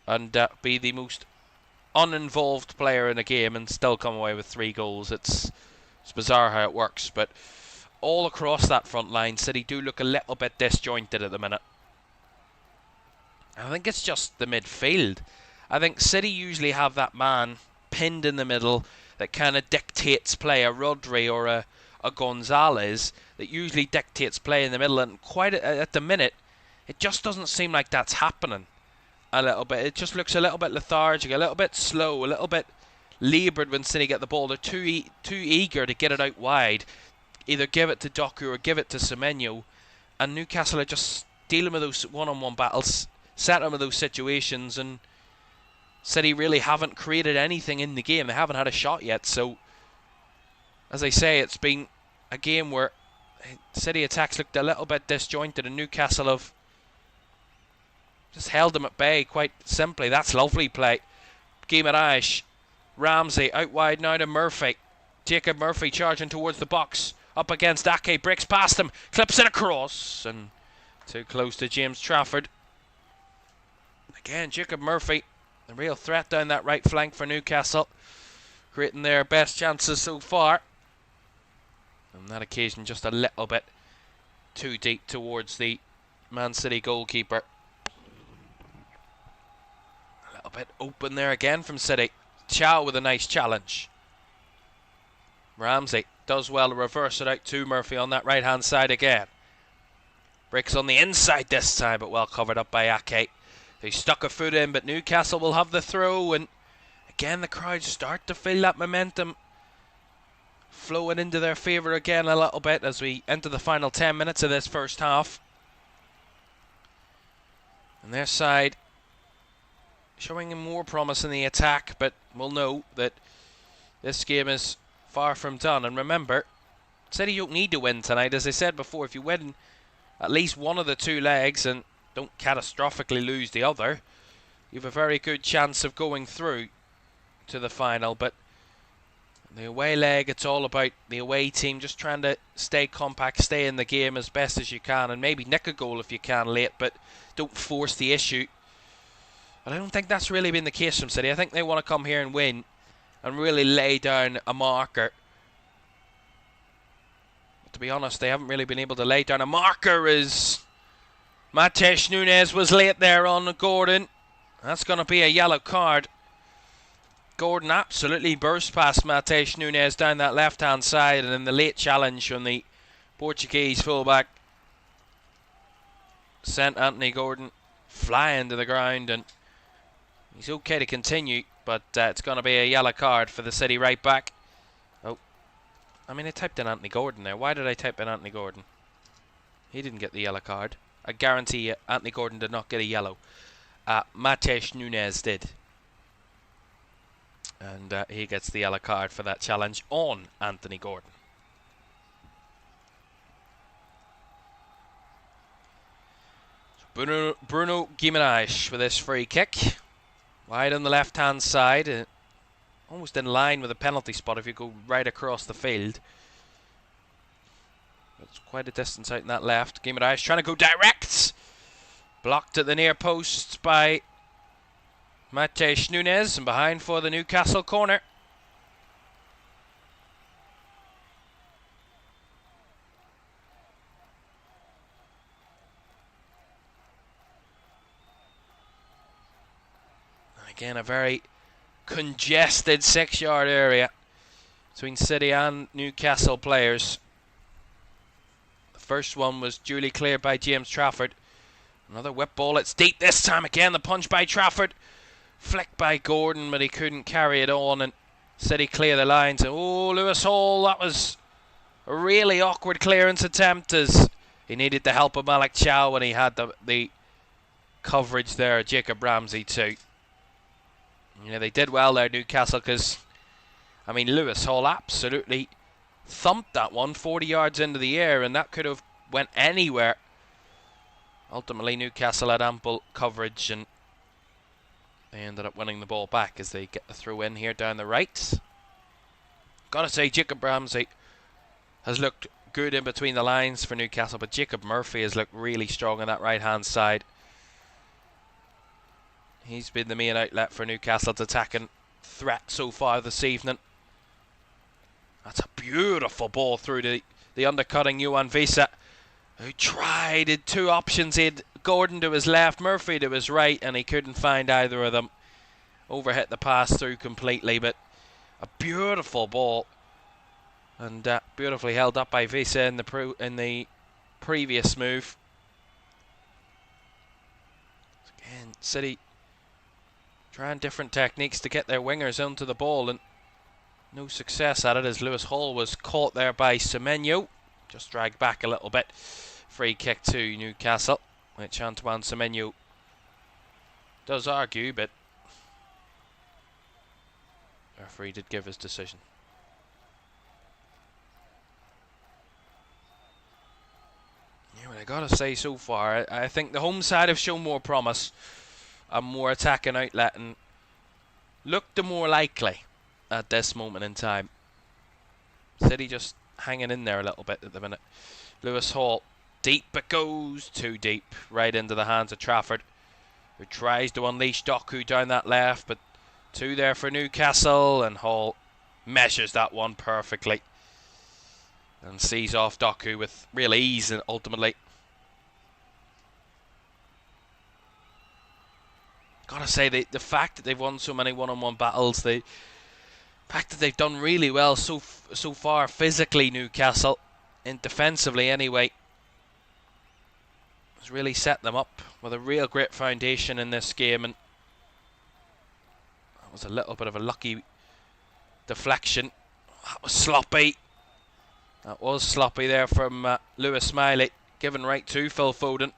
and be the most uninvolved player in a game and still come away with 3 goals. It's bizarre how it works, but all across that front line, City do look a little bit disjointed at the minute. I think it's just the midfield. I think City usually have that man pinned in the middle that kind of dictates play, a Rodri or a Gonzalez that usually dictates play in the middle, and quite at the minute it just doesn't seem like that's happening a little bit. It just looks a little bit lethargic, a little bit slow, a little bit laboured when City get the ball. They're too eager to get it out wide, either give it to Doku or give it to Semenyo, and Newcastle are just dealing with those one-on-one battles, settling with those situations, and City really haven't created anything in the game. They haven't had a shot yet, so as I say, it's been a game where City attacks looked a little bit disjointed and Newcastle have just held them at bay quite simply. That's lovely play. Guimaraes, Ramsey out wide now to Murphy. Jacob Murphy charging towards the box. Up against Ake, breaks past him, clips it across, and too close to James Trafford. Again, Jacob Murphy, the real threat down that right flank for Newcastle, creating their best chances so far. On that occasion, just a little bit too deep towards the Man City goalkeeper. A little bit open there again from City. Chow with a nice challenge. Ramsey does well to reverse it out to Murphy on that right hand side again. Breaks on the inside this time, but well covered up by Ake. He stuck a foot in, but Newcastle will have the throw, and again the crowd start to feel that momentum flowing into their favour again a little bit as we enter the final 10 minutes of this first half. And their side showing more promise in the attack, but we'll know that this game is far from done. And remember, City don't need to win tonight. As I said before, if you win at least one of the 2 legs and don't catastrophically lose the other, you have a very good chance of going through to the final. But the away leg, it's all about the away team just trying to stay compact, stay in the game as best as you can, and maybe nick a goal if you can late, but don't force the issue. And I don't think that's really been the case from City. I think they want to come here and win and really lay down a marker. But to be honest, they haven't really been able to lay down a marker as Mateus Nunes was late there on Gordon. That's going to be a yellow card. Gordon absolutely burst past Mateus Nunes down that left-hand side, and then the late challenge from the Portuguese fullback sent Anthony Gordon flying to the ground, and he's okay to continue, but it's going to be a yellow card for the City right back. Oh, I mean, I typed in Anthony Gordon there. Why did I type in Anthony Gordon? He didn't get the yellow card. I guarantee you Anthony Gordon did not get a yellow. Mateus Nunes did. And he gets the yellow card for that challenge on Anthony Gordon. So Bruno Guimaraes with this free kick. Wide on the left-hand side. Almost in line with the penalty spot if you go right across the field. It's quite a distance out in that left. Guimaraes trying to go direct. Blocked at the near post by Mateus Nunes, and behind for the Newcastle corner. Again, a very congested 6-yard area between City and Newcastle players. The first one was duly cleared by James Trafford. Another whip ball, it's deep this time again. The punch by Trafford, flicked by Gordon, but he couldn't carry it on, and City clear the lines. And oh, Lewis Hall, that was a really awkward clearance attempt, as he needed the help of Malik Chow when he had the coverage there. Jacob Ramsey too. Yeah, they did well there, Newcastle, because, I mean, Lewis Hall absolutely thumped that one 40 yards into the air, and that could have went anywhere. Ultimately, Newcastle had ample coverage, and they ended up winning the ball back as they get the throw in here down the right. Gotta say, Jacob Ramsey has looked good in between the lines for Newcastle, but Jacob Murphy has looked really strong on that right-hand side. He's been the main outlet for Newcastle's attacking threat so far this evening. That's a beautiful ball through the undercutting Johan Visa, who tried. Had two options. He had Gordon to his left, Murphy to his right, and he couldn't find either of them. Overhit the pass through completely, but a beautiful ball, and beautifully held up by Visa in the previous move. Again, City trying different techniques to get their wingers onto the ball, and no success at it, as Lewis Hall was caught there by Semenyo. Just dragged back a little bit. Free kick to Newcastle, which Antoine Semenyo does argue, but the referee did give his decision. Yeah, but I gotta say, so far, I think the home side have shown more promise, a more attacking outlet, and looked the more likely at this moment in time. City just hanging in there a little bit at the minute. Lewis Hall, deep, but goes too deep, right into the hands of Trafford, who tries to unleash Doku down that left, but two there for Newcastle, and Hall measures that one perfectly and sees off Doku with real ease, and ultimately, gotta say, the fact that they've won so many one-on-one battles, the fact that they've done really well so far physically, Newcastle, and defensively anyway, has really set them up with a real great foundation in this game. And that was a little bit of a lucky deflection. That was sloppy. That was sloppy there from Lewis Smiley, given right to Phil Foden.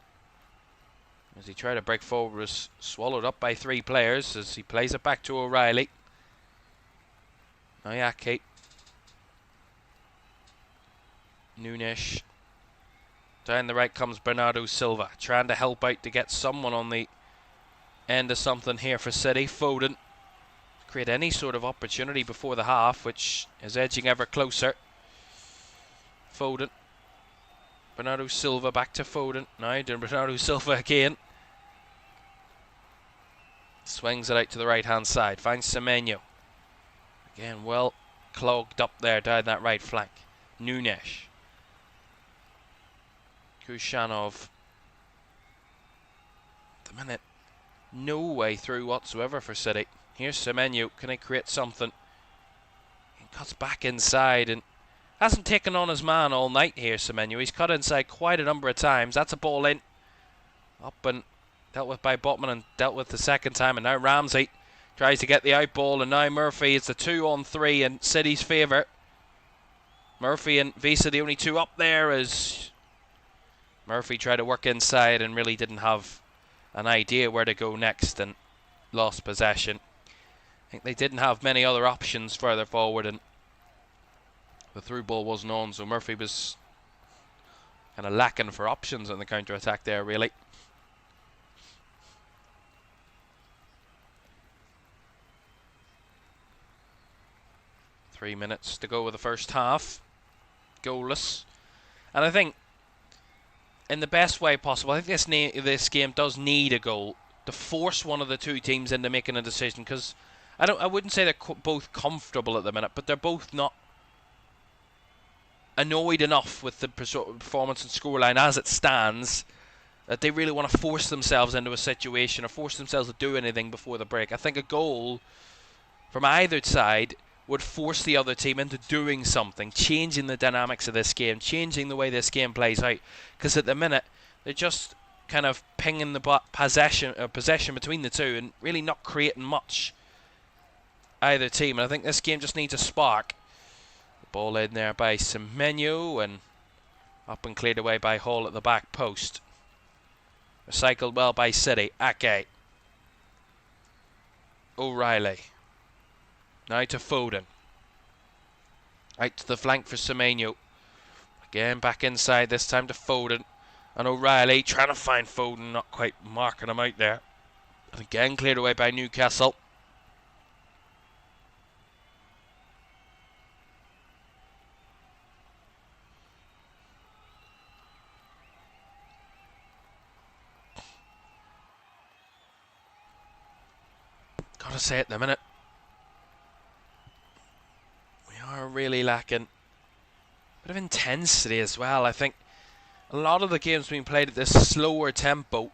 As he tried to break forward, was swallowed up by three players as he plays it back to O'Reilly. Ayaki. Nunes. Down the right comes Bernardo Silva, trying to help out to get someone on the end of something here for City. Foden. Create any sort of opportunity before the half, which is edging ever closer. Foden. Bernardo Silva back to Foden. Now Bernardo Silva again. Swings it out to the right hand side. Finds Semenyo. Again, well clogged up there down that right flank. Nunes. Kushanov. At the minute, no way through whatsoever for City. Here's Semenyo. Can he create something? He cuts back inside and hasn't taken on his man all night here, Semenyo. He's cut inside quite a number of times. That's a ball in. Up and dealt with by Botman, and dealt with the second time. And now Ramsey tries to get the out ball, and now Murphy. It's a 2-on-3 in City's favour. Murphy and Visa, the only two up there, as Murphy tried to work inside and really didn't have an idea where to go next and lost possession. I think they didn't have many other options further forward, and the through ball wasn't on, so Murphy was kind of lacking for options on the counter-attack there, really. Three minutes to go with the first half. Goalless. And I think, in the best way possible, I think this game does need a goal to force one of the two teams into making a decision, because I wouldn't say they're both comfortable at the minute, but they're both not annoyed enough with the performance and scoreline as it stands that they really want to force themselves into a situation or force themselves to do anything before the break. I think a goal from either side would force the other team into doing something, changing the dynamics of this game, changing the way this game plays out. Because at the minute, they're just kind of pinging the possession between the two and really not creating much, either team. And I think this game just needs a spark. The ball in there by Semenyo and up and cleared away by Hall at the back post. Recycled well by City. Ake. O'Reilly. Now to Foden. Out to the flank for Semenyo. Again back inside, this time to Foden. And O'Reilly trying to find Foden, not quite marking him out there. And again cleared away by Newcastle. Gotta say at the minute, we are really lacking a bit of intensity as well. I think a lot of the games being played at this slower tempo,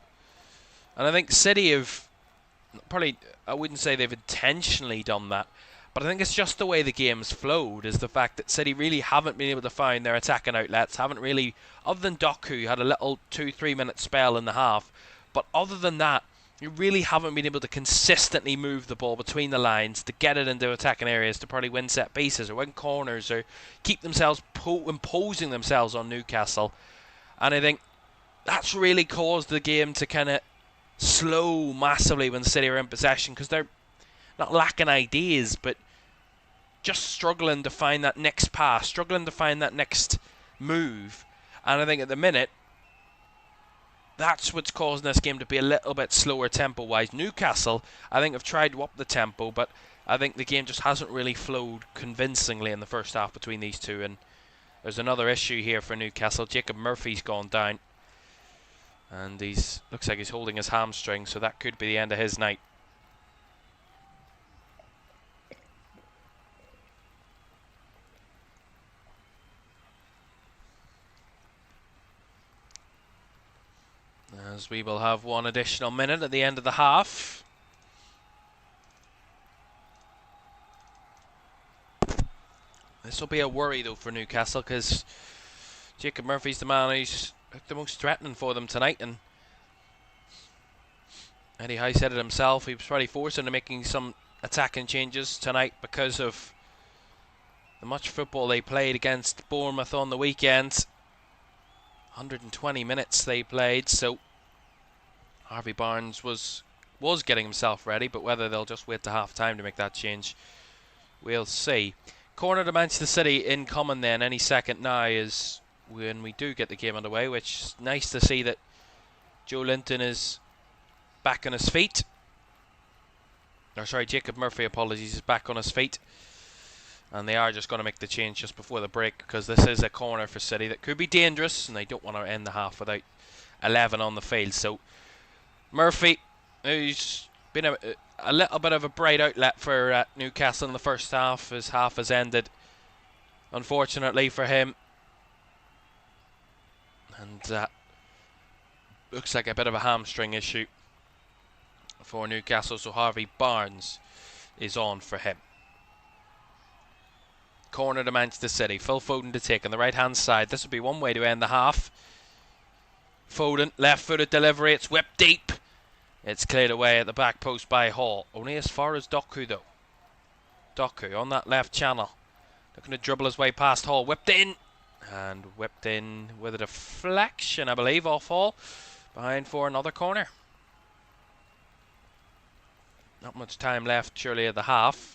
and I think City have probably, I wouldn't say they've intentionally done that, but I think it's just the way the game's flowed, is the fact that City really haven't been able to find their attacking outlets, haven't really, other than Doku had a little 2-3 minute spell in the half, but other than that, you really haven't been able to consistently move the ball between the lines to get it into attacking areas to probably win set pieces or win corners or keep themselves imposing themselves on Newcastle. And I think that's really caused the game to kind of slow massively when City are in possession, because they're not lacking ideas, but just struggling to find that next pass, struggling to find that next move. And I think at the minute, that's what's causing this game to be a little bit slower tempo-wise. Newcastle, I think, have tried to up the tempo, but I think the game just hasn't really flowed convincingly in the first half between these two. And there's another issue here for Newcastle. Jacob Murphy's gone down, and looks like he's holding his hamstring, so that could be the end of his night. As we will have one additional minute at the end of the half. This will be a worry though for Newcastle, because Jacob Murphy's the man who's the most threatening for them tonight, and Eddie Howe said it himself, he was probably forced into making some attacking changes tonight because of the much football they played against Bournemouth on the weekend. 120 minutes they played, so Harvey Barnes was getting himself ready, but whether they'll just wait to half time to make that change, we'll see. Corner to Manchester City incoming then any second now is when we do get the game underway, which is nice to see that Joe Linton is back on his feet. Or sorry, Jacob Murphy, apologies, is back on his feet. And they are just going to make the change just before the break, because this is a corner for City that could be dangerous, and they don't want to end the half without 11 on the field. So Murphy, who's been a little bit of a bright outlet for Newcastle in the first half. His half has ended, unfortunately for him. And looks like a bit of a hamstring issue for Newcastle, so Harvey Barnes is on for him. Corner to Manchester City. Phil Foden to take on the right hand side. This would be one way to end the half. Foden, left footed delivery. It's whipped deep. It's cleared away at the back post by Hall. Only as far as Doku though. Doku on that left channel. Looking to dribble his way past Hall. Whipped in. And whipped in with a deflection, I believe, off Hall. Behind for another corner. Not much time left surely at the half.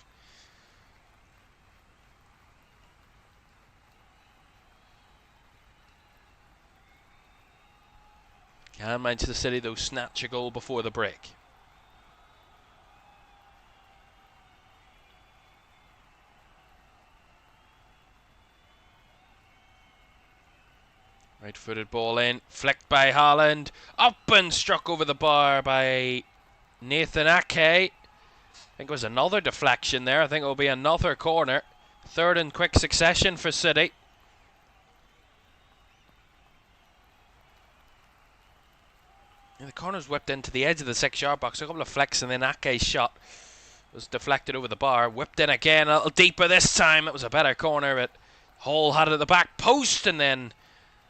Can Manchester City though snatch a goal before the break? Right footed ball in, flicked by Haaland, up and struck over the bar by Nathan Ake. I think it was another deflection there. I think it will be another corner. Third in quick succession for City. And the corner's whipped into the edge of the 6-yard box. A couple of flicks and then Ake's shot was deflected over the bar. Whipped in again, a little deeper this time. It was a better corner, but Hall had it at the back post, and then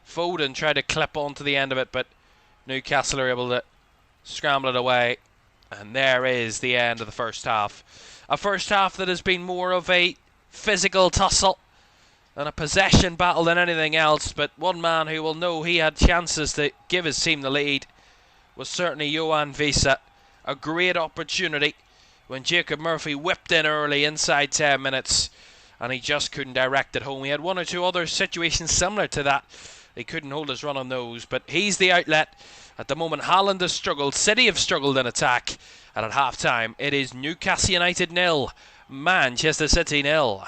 Foden tried to clip onto the end of it, but Newcastle are able to scramble it away. And there is the end of the first half. A first half that has been more of a physical tussle and a possession battle than anything else, but one man who will know he had chances to give his team the lead was certainly Johan Visa. A great opportunity when Jacob Murphy whipped in early inside 10 minutes, and he just couldn't direct it home. He had one or two other situations similar to that. He couldn't hold his run on those, but he's the outlet. At the moment, Haaland has struggled. City have struggled in attack. And at half-time, it is Newcastle United 0, Manchester City 0.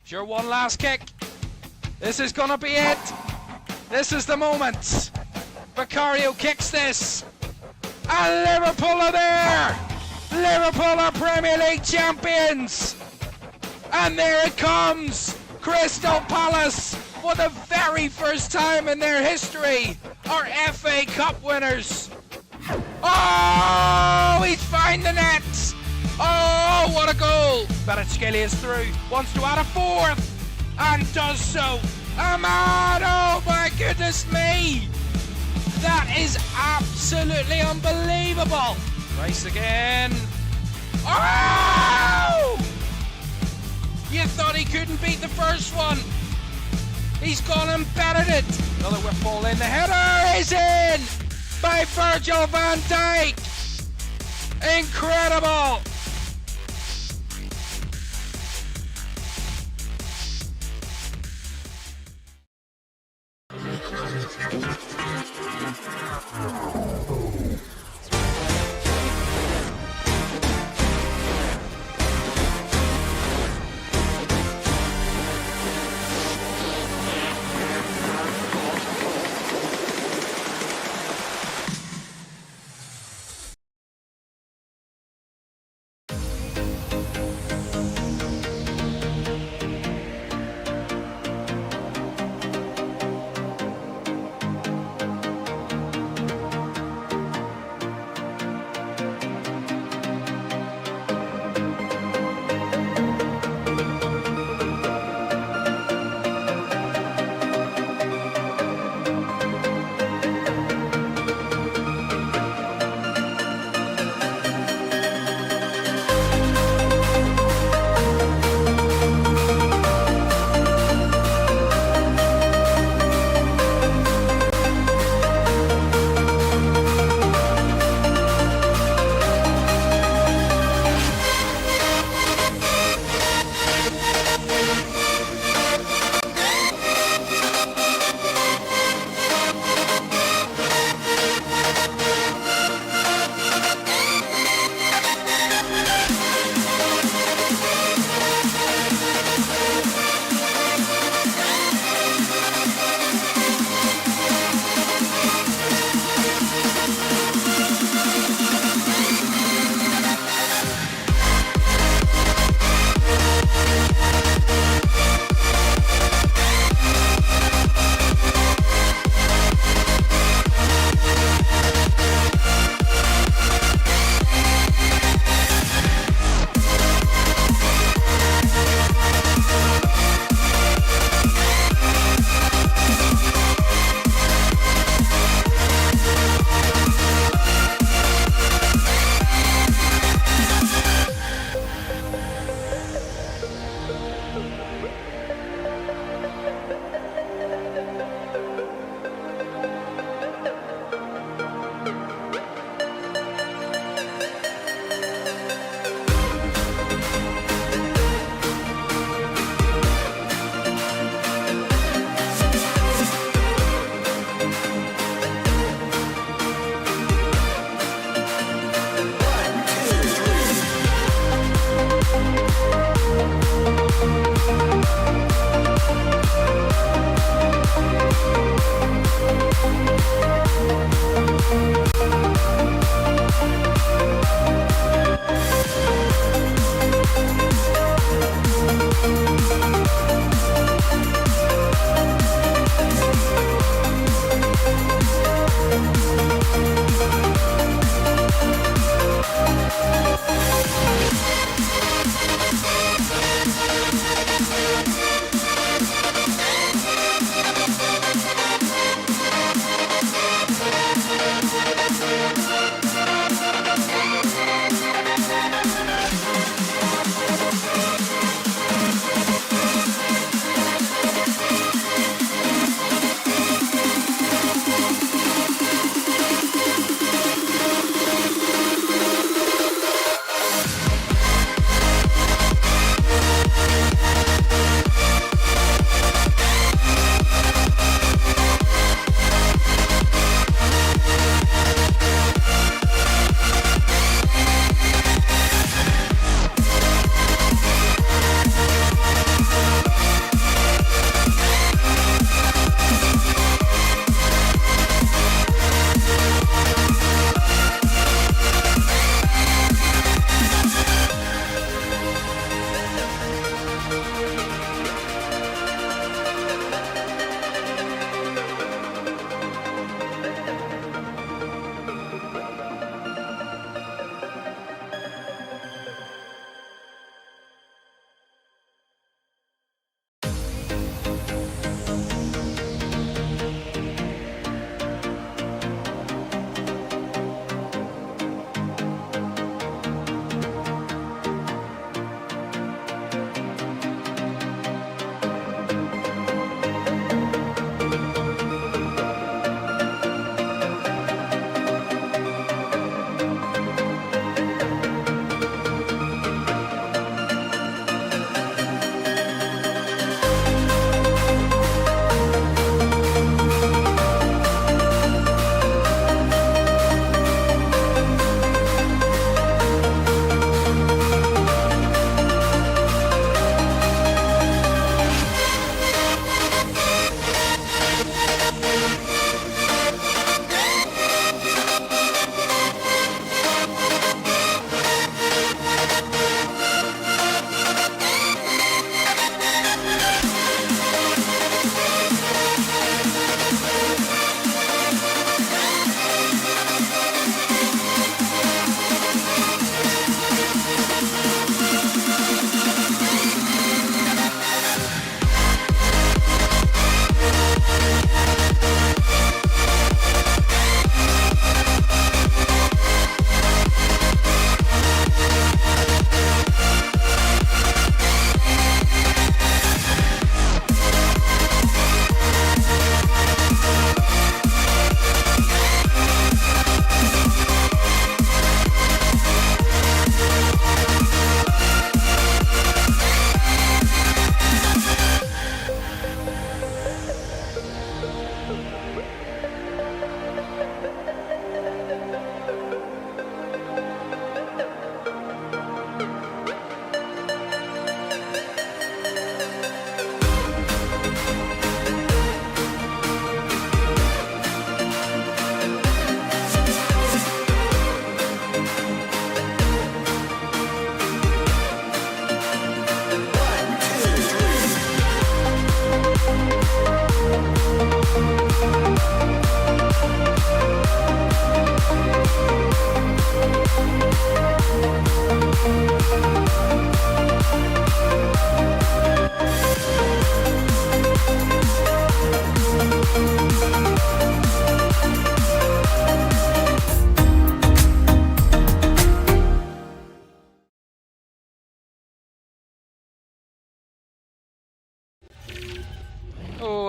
Sure, one last kick. This is going to be it. This is the moment. Vicario kicks this. And Liverpool are there. Liverpool are Premier League champions. And there it comes. Crystal Palace, for the very first time in their history, are FA Cup winners. Oh, he's found the net. Oh, what a goal. Kvaratskhelia is through, wants to add a fourth, and does so. Ahmad, oh my goodness me. That is absolutely unbelievable. Rice again. Oh! You thought he couldn't beat the first one. He's gone and battered it. Another whip ball in. The header is in by Virgil van Dijk. Incredible.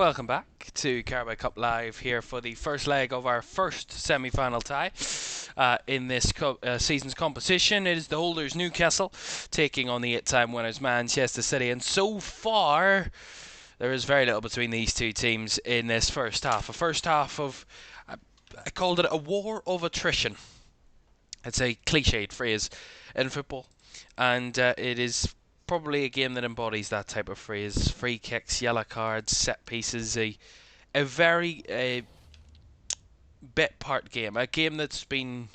Welcome back to Carabao Cup Live here for the first leg of our first semi-final tie in this season's competition. It is the holders Newcastle taking on the 8-time winners Manchester City, and so far there is very little between these two teams in this first half. A first half of, I called it a war of attrition. It's a cliched phrase in football, and it is probably a game that embodies that type of phrase. Free kicks, yellow cards, set pieces, a very bit part game, a game that's been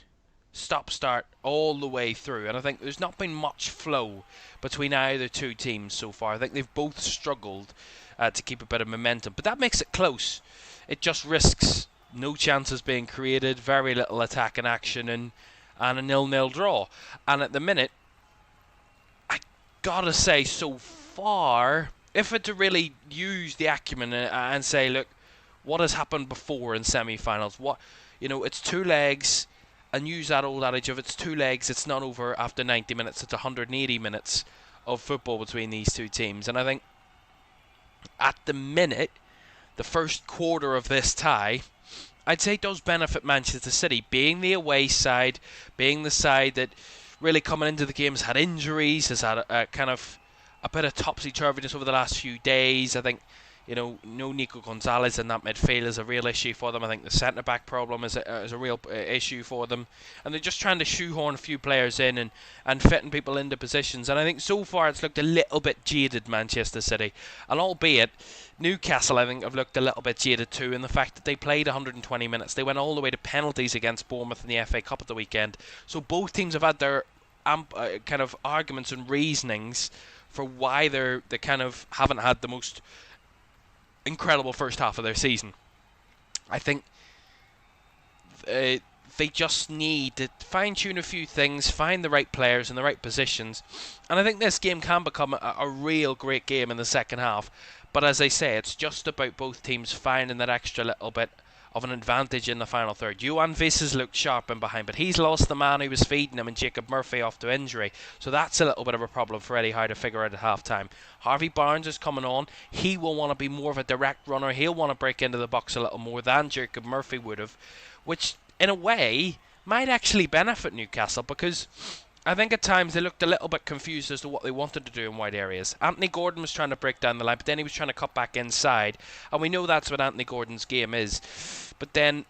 stop-start all the way through, and I think there's not been much flow between either two teams so far. I think they've both struggled to keep a bit of momentum, but that makes it close. It just risks no chances being created, very little attack and action, and a 0-0 draw. And at the minute, gotta say, so far, if it to really use the acumen and say, look, what has happened before in semi-finals? It's two legs, and use that old adage of it's two legs, it's not over after 90 minutes, it's 180 minutes of football between these two teams. And I think at the minute, the first quarter of this tie, I'd say does benefit Manchester City, being the away side, being the side that really coming into the game has had injuries, has had a kind of a bit of topsy-turviness over the last few days. I think, no Nico Gonzalez in that midfield is a real issue for them. I think the centre-back problem is a real issue for them. And they're just trying to shoehorn a few players in and fitting people into positions. And I think so far it's looked a little bit jaded, Manchester City. And albeit, Newcastle, I think, have looked a little bit jaded too in the fact that they played 120 minutes. They went all the way to penalties against Bournemouth in the FA Cup at the weekend. So both teams have had their kind of arguments and reasonings for why they kind of haven't had the most incredible first half of their season. I think they just need to fine-tune a few things, find the right players in the right positions, and I think this game can become a real great game in the second half. But as I say, it's just about both teams finding that extra little bit of an advantage in the final third. Johan Vis has looked sharp in behind, but he's lost the man who was feeding him, and Jacob Murphy off to injury. So that's a little bit of a problem for Eddie Howe to figure out at half-time. Harvey Barnes is coming on. He will want to be more of a direct runner. He'll want to break into the box a little more than Jacob Murphy would have, which in a way might actually benefit Newcastle, because I think at times they looked a little bit confused as to what they wanted to do in wide areas. Anthony Gordon was trying to break down the line, but then he was trying to cut back inside. And we know that's what Anthony Gordon's game is. But then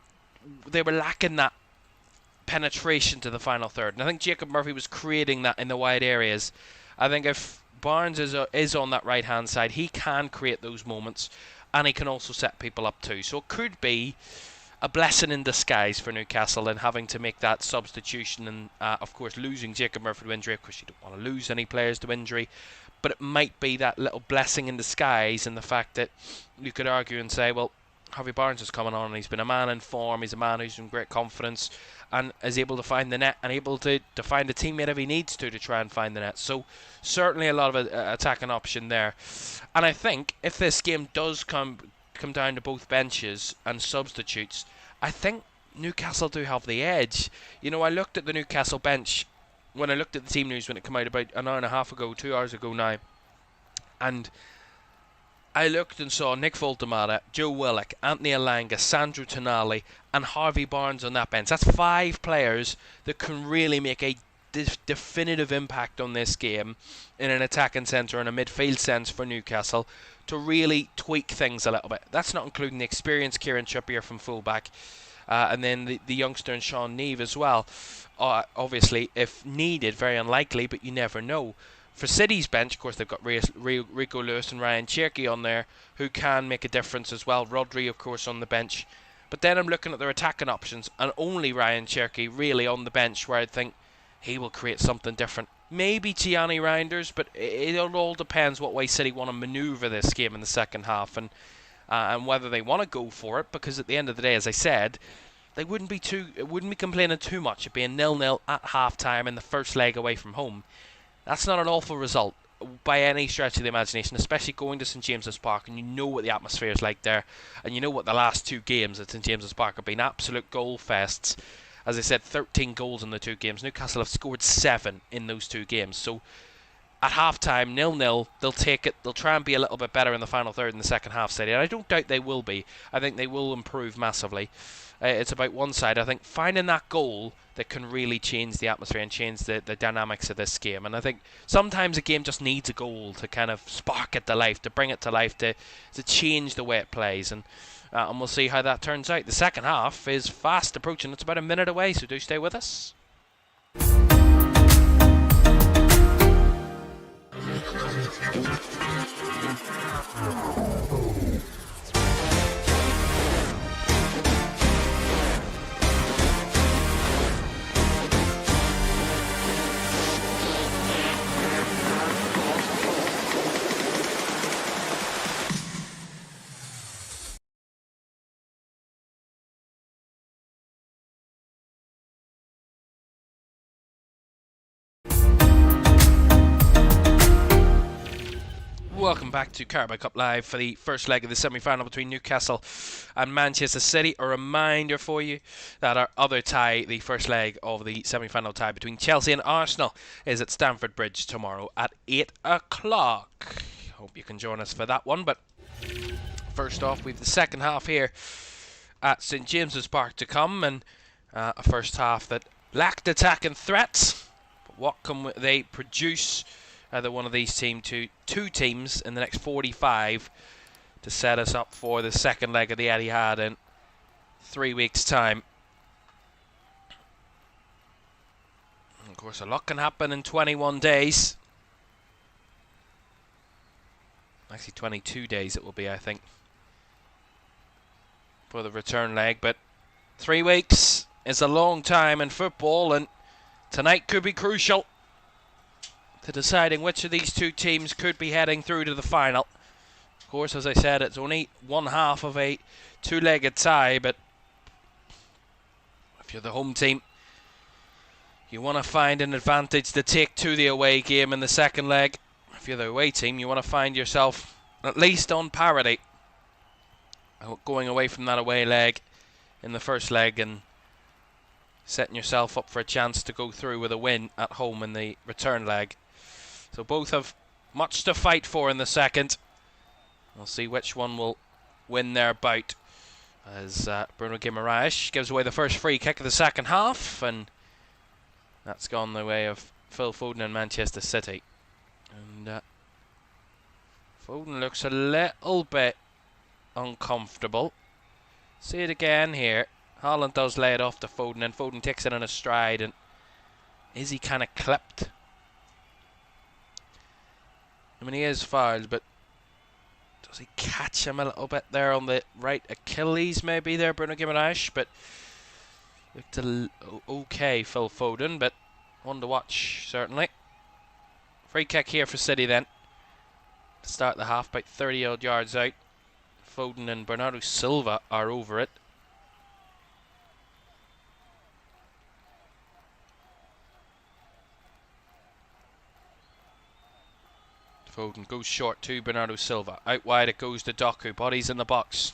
they were lacking that penetration to the final third. And I think Jacob Murphy was creating that in the wide areas. I think if Barnes is on that right-hand side, he can create those moments. And he can also set people up too. So it could be a blessing in disguise for Newcastle in having to make that substitution and, of course, losing Jacob Murphy to injury. Of course, you don't want to lose any players to injury, but it might be that little blessing in disguise in the fact that you could argue and say, well, Harvey Barnes is coming on and he's been a man in form, he's a man who's in great confidence and is able to find the net and able to find a teammate if he needs to try and find the net. So certainly a lot of attacking option there. And I think if this game does come down to both benches and substitutes, I think Newcastle do have the edge. I looked at the Newcastle bench when I looked at the team news when it came out about an hour and a half ago, 2 hours ago now, and I looked and saw Nick Voltemata, Joe Willock, Anthony Elanga, Sandro Tonali and Harvey Barnes on that bench. That's 5 players that can really make a definitive impact on this game in an attacking centre and a midfield sense for Newcastle to really tweak things a little bit. That's not including the experienced Kieran Trippier from fullback and then the youngster and Sean Neve as well. Obviously, if needed, very unlikely, but you never know. For City's bench, of course, they've got Rico Lewis and Ryan Cherky on there who can make a difference as well. Rodri, of course, on the bench. But then I'm looking at their attacking options and only Ryan Cherky really on the bench where I think he will create something different. Maybe Gianni Reinders, but it all depends what way City want to manoeuvre this game in the second half and whether they want to go for it, because at the end of the day, as I said, they wouldn't be complaining too much of being 0-0 at half-time in the first leg away from home. That's not an awful result by any stretch of the imagination, especially going to St James's Park, and you know what the atmosphere is like there, and you know what the last 2 games at St James's Park have been, absolute goal fests. As I said, 13 goals in the 2 games. Newcastle have scored 7 in those 2 games. So at half-time, 0-0, they'll take it. They'll try and be a little bit better in the final third in the second half, City. And I don't doubt they will be. I think they will improve massively. It's about one side. I think finding that goal that can really change the atmosphere and change the dynamics of this game. And I think sometimes a game just needs a goal to kind of spark it to life, to bring it to life, to change the way it plays. And we'll see how that turns out. The second half is fast approaching. It's about a minute away, so do stay with us. Welcome back to Carabao Cup Live for the first leg of the semi-final between Newcastle and Manchester City. A reminder for you that our other tie, the first leg of the semi-final tie between Chelsea and Arsenal, is at Stamford Bridge tomorrow at 8 o'clock. Hope you can join us for that one. But first off, we have the second half here at St James's Park to come, and a first half that lacked attack and threats. But what can they produce? Either one of these two teams in the next 45 to set us up for the second leg of the Etihad in 3 weeks' time. And of course, a lot can happen in 21 days. Actually, 22 days it will be, I think, for the return leg. But 3 weeks is a long time in football, and tonight could be crucial to deciding which of these two teams could be heading through to the final. Of course, as I said, it's only one half of a two-legged tie, but if you're the home team, you want to find an advantage to take to the away game in the second leg. If you're the away team, you want to find yourself at least on parity, going away from that away leg in the first leg and setting yourself up for a chance to go through with a win at home in the return leg. So both have much to fight for in the second. We'll see which one will win their bout, as Bruno Guimaraes gives away the first free kick of the second half, and that's gone the way of Phil Foden and Manchester City. And Foden looks a little bit uncomfortable. See it again here. Haaland does lay it off to Foden, and Foden takes it in a stride. And is he kind of clipped? I mean, he is fouled, but does he catch him a little bit there on the right Achilles, maybe there, Bruno Guimaraes? But looked okay, Phil Foden, but one to watch, certainly. Free kick here for City then. To start the half, about 30-odd yards out. Foden and Bernardo Silva are over it. Foden goes short to Bernardo Silva. Out wide it goes to Doku. Bodies in the box.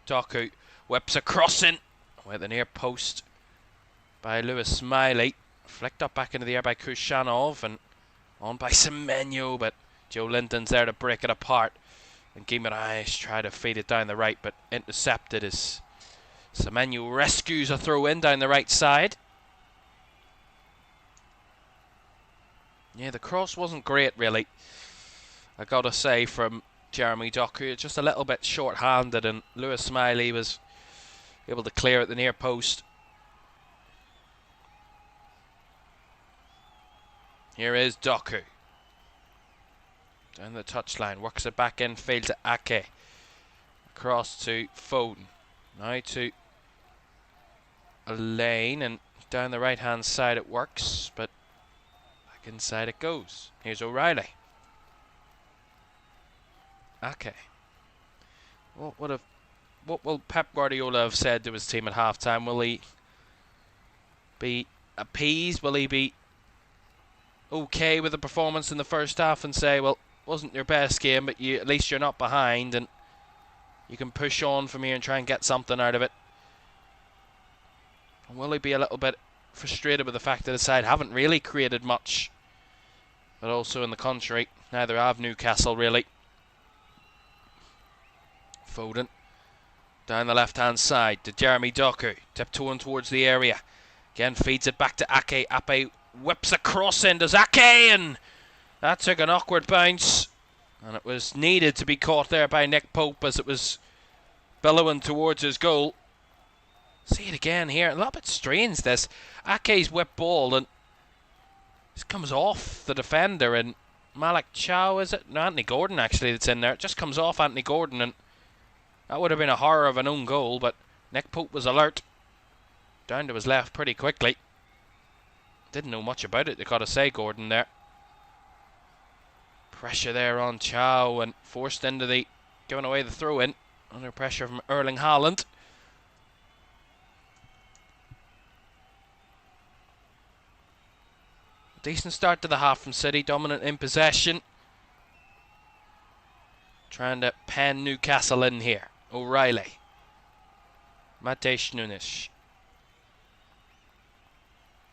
Doku whips a crossing with the near post by Lewis Smiley. Flicked up back into the air by Kushanov and on by Semenyo, but Joe Linton's there to break it apart. And Guimaraes tried to feed it down the right, but intercepted as Semenyo rescues a throw in down the right side. Yeah, the cross wasn't great, really. I gotta say, from Jeremy Doku, just a little bit short-handed, and Lewis Smiley was able to clear at the near post. Here is Doku. Down the touchline, works it back in field to Ake. Across to Foden. Now to a lane, and down the right-hand side it works, but back inside it goes. Here's O'Reilly. Ake. What will Pep Guardiola have said to his team at half-time? Will he be appeased? Will he be okay with the performance in the first half and say, well, wasn't your best game, but at least you're not behind and you can push on from here and try and get something out of it? And will he be a little bit frustrated with the fact that his side haven't really created much but also in the country. Neither have Newcastle really. Foden down the left-hand side to Jeremy Doku, tiptoeing towards the area. Again feeds it back to Ake. Ake whips a cross in, does Ake, and that took an awkward bounce, and it was needed to be caught there by Nick Pope as it was billowing towards his goal. See it again here, a little bit strange this. Ake's whip ball, and this comes off the defender, and Malik Chow, is it? No, Anthony Gordon actually that's in there. It just comes off Anthony Gordon, and that would have been a horror of an own goal, but Nick Pope was alert. Down to his left pretty quickly. Didn't know much about it, they got to say, Gordon there. Pressure there on Chow, and forced into the, giving away the throw-in. Under pressure from Erling Haaland. Decent start to the half from City, dominant in possession. Trying to pen Newcastle in here. O'Reilly. Matej Nunes.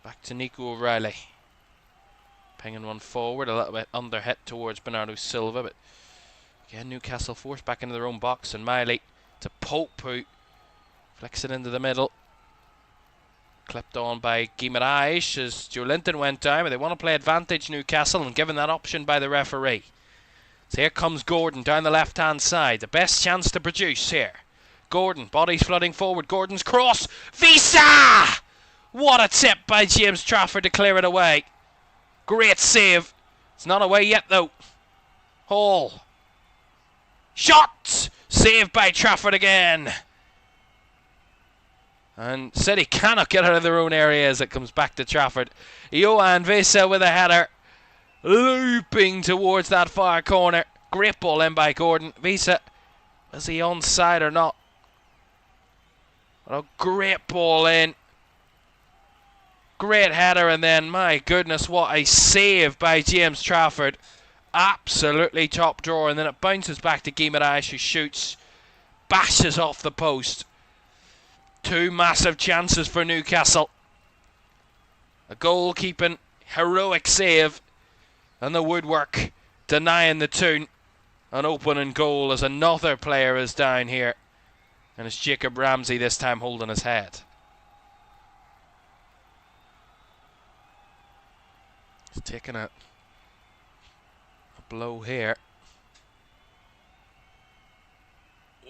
Back to Nico O'Reilly. Pinging one forward, a little bit under hit towards Bernardo Silva, but again Newcastle forced back into their own box, and Miley to Pope, who flicks it into the middle. Clipped on by Guimaraes as Joe Linton went down, but they want to play advantage Newcastle, and given that option by the referee. So here comes Gordon down the left hand side, the best chance to produce here. Gordon, bodies flooding forward, Gordon's cross, Visa! What a tip by James Trafford to clear it away. Great save. It's not away yet though. Hall. Shot! Saved by Trafford again. And City cannot get out of their own area as it comes back to Trafford. Johan Visa with a header. Looping towards that far corner. Great ball in by Gordon. Visa, is he onside or not? A great ball in. Great header, and then, my goodness, what a save by James Trafford. Absolutely top drawer, and then it bounces back to Guimaraes, who shoots. Bashes off the post. Two massive chances for Newcastle. A goalkeeping heroic save, and the woodwork denying the tune. An opening goal as another player is down here, and it's Jacob Ramsey this time holding his head. He's taking a blow here.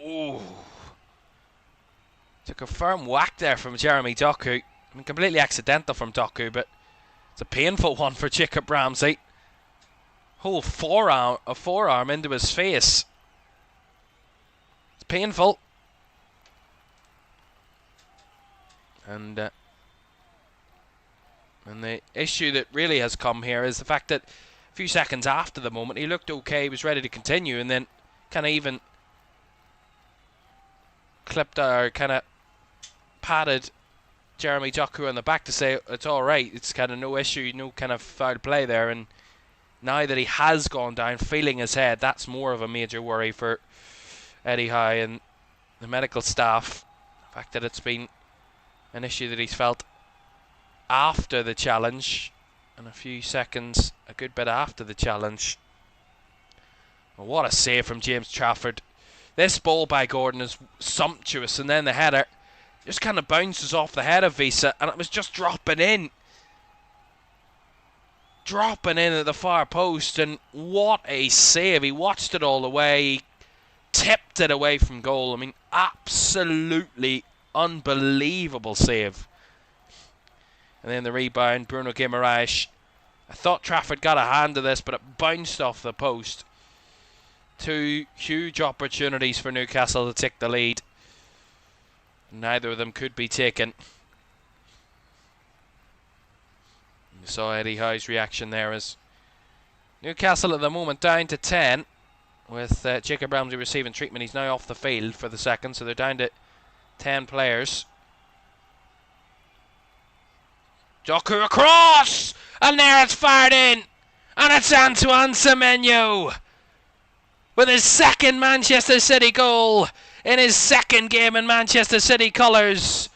Ooh. Took a firm whack there from Jeremy Doku. I mean, completely accidental from Doku, but it's a painful one for Jacob Ramsey. Whole forearm into his face. It's painful. And the issue that really has come here is the fact that a few seconds after the moment he looked okay, he was ready to continue, and then kind of even clipped or kind of patted Jeremy Doku on the back to say it's alright, it's kind of no issue, no kind of foul play there. And now that he has gone down feeling his head, that's more of a major worry for Eddie Howe and the medical staff. The fact that it's been an issue that he's felt after the challenge, and a few seconds, a good bit after the challenge. Well, what a save from James Trafford. This ball by Gordon is sumptuous, and then the header just kind of bounces off the head of Visa, and it was just dropping in at the far post. And what a save. He watched it all the way, he tipped it away from goal. I mean, absolutely unbelievable save. And then the rebound, Bruno Guimaraes. I thought Trafford got a hand to this, but it bounced off the post. Two huge opportunities for Newcastle to take the lead. Neither of them could be taken. You saw Eddie Howe's reaction there as Newcastle at the moment down to 10, with Jacob Ramsey receiving treatment. He's now off the field for the second, so they're down to 10 players. Doku across, and there it's fired in, and it's Antoine Semenyo with his second Manchester City goal in his second game in Manchester City colours,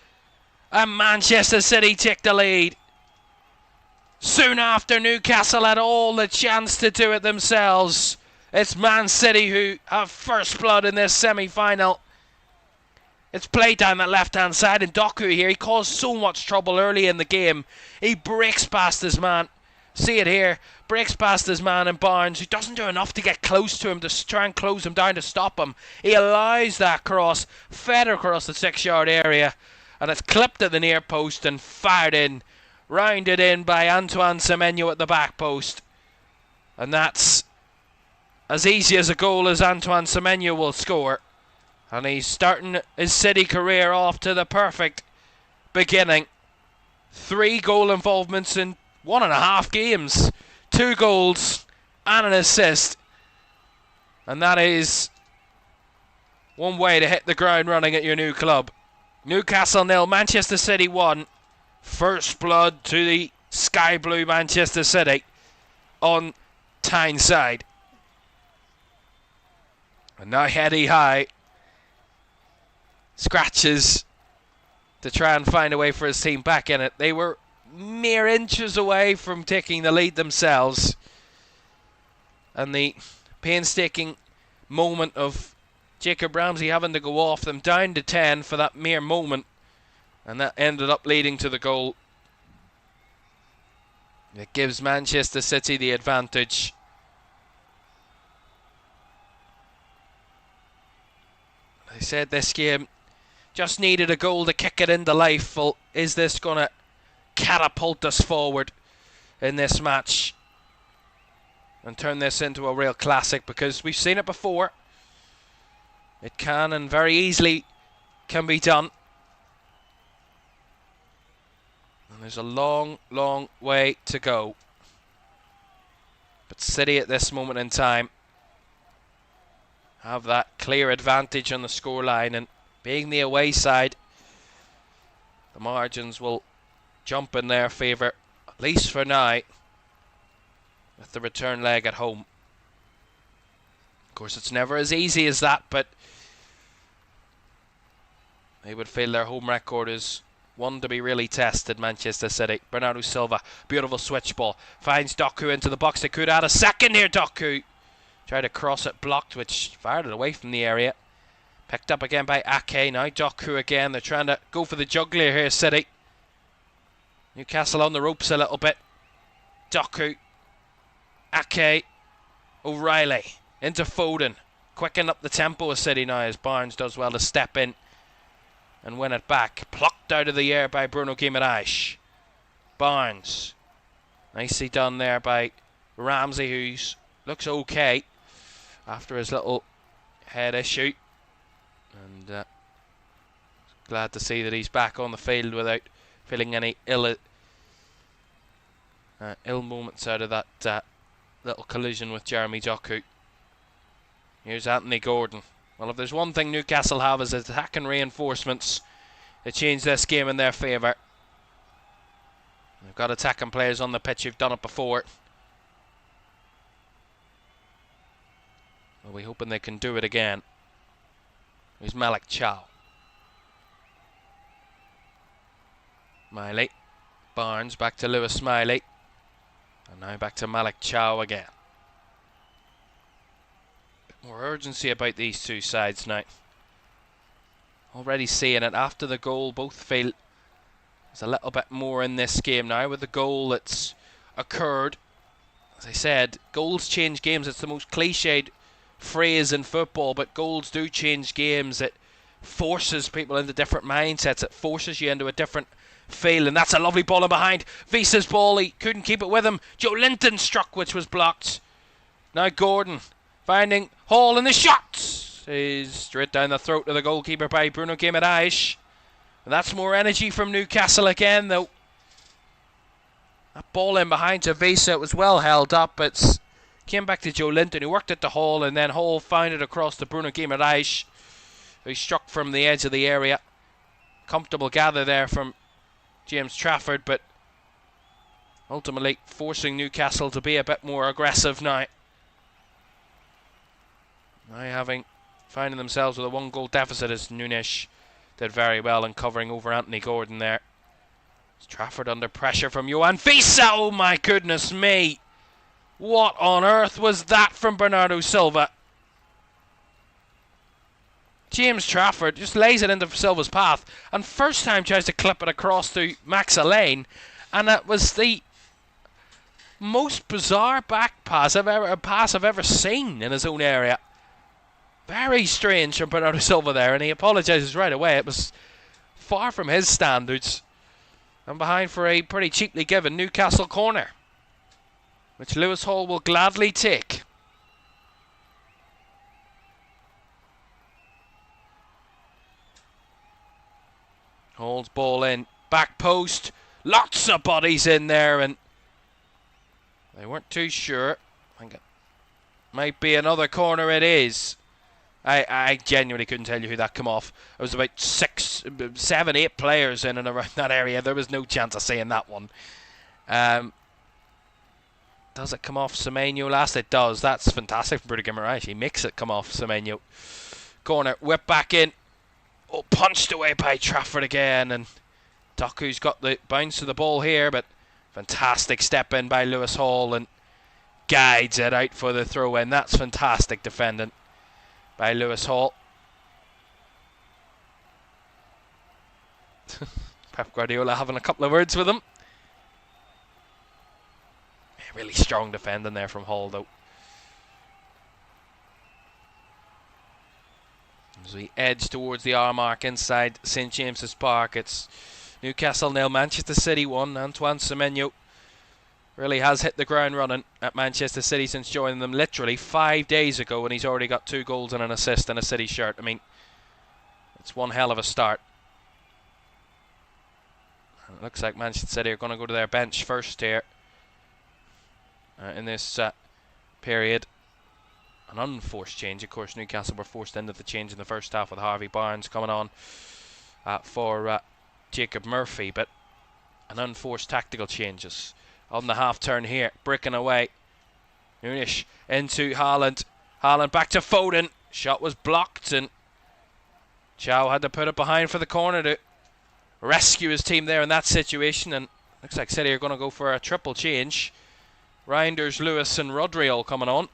and Manchester City take the lead. Soon after, Newcastle had all the chance to do it themselves. It's Man City who have first blood in this semi-final. It's played down that left-hand side, and Doku here, he caused so much trouble early in the game. He breaks past his man. See it here. Breaks past his man in Barnes, who doesn't do enough to get close to him to try and close him down to stop him. He allows that cross, fed across the 6-yard area, and it's clipped at the near post and fired in. Rounded in by Antoine Semenyo at the back post. And that's as easy as a goal as Antoine Semenyo will score. And he's starting his City career off to the perfect beginning. 3 goal involvements in 1.5 games. 2 goals and an assist. And that is one way to hit the ground running at your new club. Newcastle 0, Manchester City 1. First blood to the sky blue Manchester City on Tyneside. And now Eddie High scratches to try and find a way for his team back in it. They were mere inches away from taking the lead themselves. And the painstaking moment of Jacob Ramsey having to go off them down to 10 for that mere moment. And that ended up leading to the goal. It gives Manchester City the advantage. I said this game just needed a goal to kick it into life. Well, is this going to catapult us forward in this match and turn this into a real classic? Because we've seen it before. It can and very easily can be done. And there's a long, long way to go. But City at this moment in time have that clear advantage on the scoreline, and being the away side, the margins will jump in their favour, at least for now, with the return leg at home. Of course, it's never as easy as that, but they would feel their home record is one to be really tested. Manchester City. Bernardo Silva, beautiful switch ball, finds Doku into the box. They could add a second here. Doku tried to cross it, blocked, which fired it away from the area. Picked up again by Ake. Now Doku again. They're trying to go for the juggler here, City. Newcastle on the ropes a little bit. Doku, Ake, O'Reilly into Foden. Quicken up the tempo of City now as Barnes does well to step in and win it back. Plucked out of the air by Bruno Guimaraes. Barnes. Nicely done there by Ramsey, who looks okay after his little head issue. And glad to see that he's back on the field without feeling any ill moments out of that little collision with Jeremy Doku. Here's Anthony Gordon. Well, if there's one thing Newcastle have is attack and reinforcements to change this game in their favour. They've got attacking players on the pitch who've done it before. Well, we're hoping they can do it again. Here's Malik Chow. Miley. Barnes back to Lewis Smiley. And now back to Malik Chow again. More urgency about these two sides now. Already seeing it after the goal. Both feel there's a little bit more in this game now with the goal that's occurred. As I said, goals change games. It's the most cliched phrase in football, but goals do change games. It forces people into different mindsets. It forces you into a different feel, and that's a lovely ball in behind. Visa's ball, he couldn't keep it with him. Joe Linton struck, which was blocked. Now Gordon finding Hall, and the shot is straight down the throat of the goalkeeper by Bruno Guimaraes. And that's more energy from Newcastle again, though. That ball in behind to Visa, it was well held up, but came back to Joe Linton, who worked it to Hall, and then Hall found it across to Bruno Guimaraes, who struck from the edge of the area. Comfortable gather there from James Trafford, but ultimately forcing Newcastle to be a bit more aggressive now. Now finding themselves with a 1-goal deficit, as Nunes did very well in covering over Anthony Gordon there. Trafford under pressure from Johan Fisa. Oh my goodness me. What on earth was that from Bernardo Silva? James Trafford just lays it into Silva's path, and first time tries to clip it across to Max Alain, and it was the most bizarre back pass I've ever seen in his own area. Very strange from Bernardo Silva there, and he apologises right away. It was far from his standards. And behind for a pretty cheaply given Newcastle corner, which Lewis Hall will gladly take. Hall's ball in, back post, lots of bodies in there, and they weren't too sure. I think it might be another corner. It is. I genuinely couldn't tell you who that come off. There was about 6, 7, 8 players in and around that area. There was no chance of seeing that one. Does it come off Semenyo last? It does. That's fantastic from Bruno Guimaraes. He makes it come off Semenyo. Corner, whip back in. Oh, punched away by Trafford again. And Doku's got the bounce of the ball here, but fantastic step in by Lewis Hall and guides it out for the throw in. That's fantastic defending by Lewis Hall. Pep Guardiola having a couple of words with him. Really strong defending there from Hall, though. As we edge towards the hour mark inside St James's Park, it's Newcastle 0, Manchester City 1. Antoine Semenyo really has hit the ground running at Manchester City since joining them literally 5 days ago, and he's already got 2 goals and an assist in a City shirt. I mean, it's one hell of a start. And it looks like Manchester City are going to go to their bench first here in this period. An unforced change. Of course, Newcastle were forced into the change in the first half with Harvey Barnes coming on for Jacob Murphy, but an unforced tactical changes on the half turn here, breaking away. Nunes into Haaland. Haaland back to Foden. Shot was blocked, and Chow had to put it behind for the corner to rescue his team there in that situation. And looks like City are going to go for a triple change. Reinders, Lewis, and Rodri all coming on.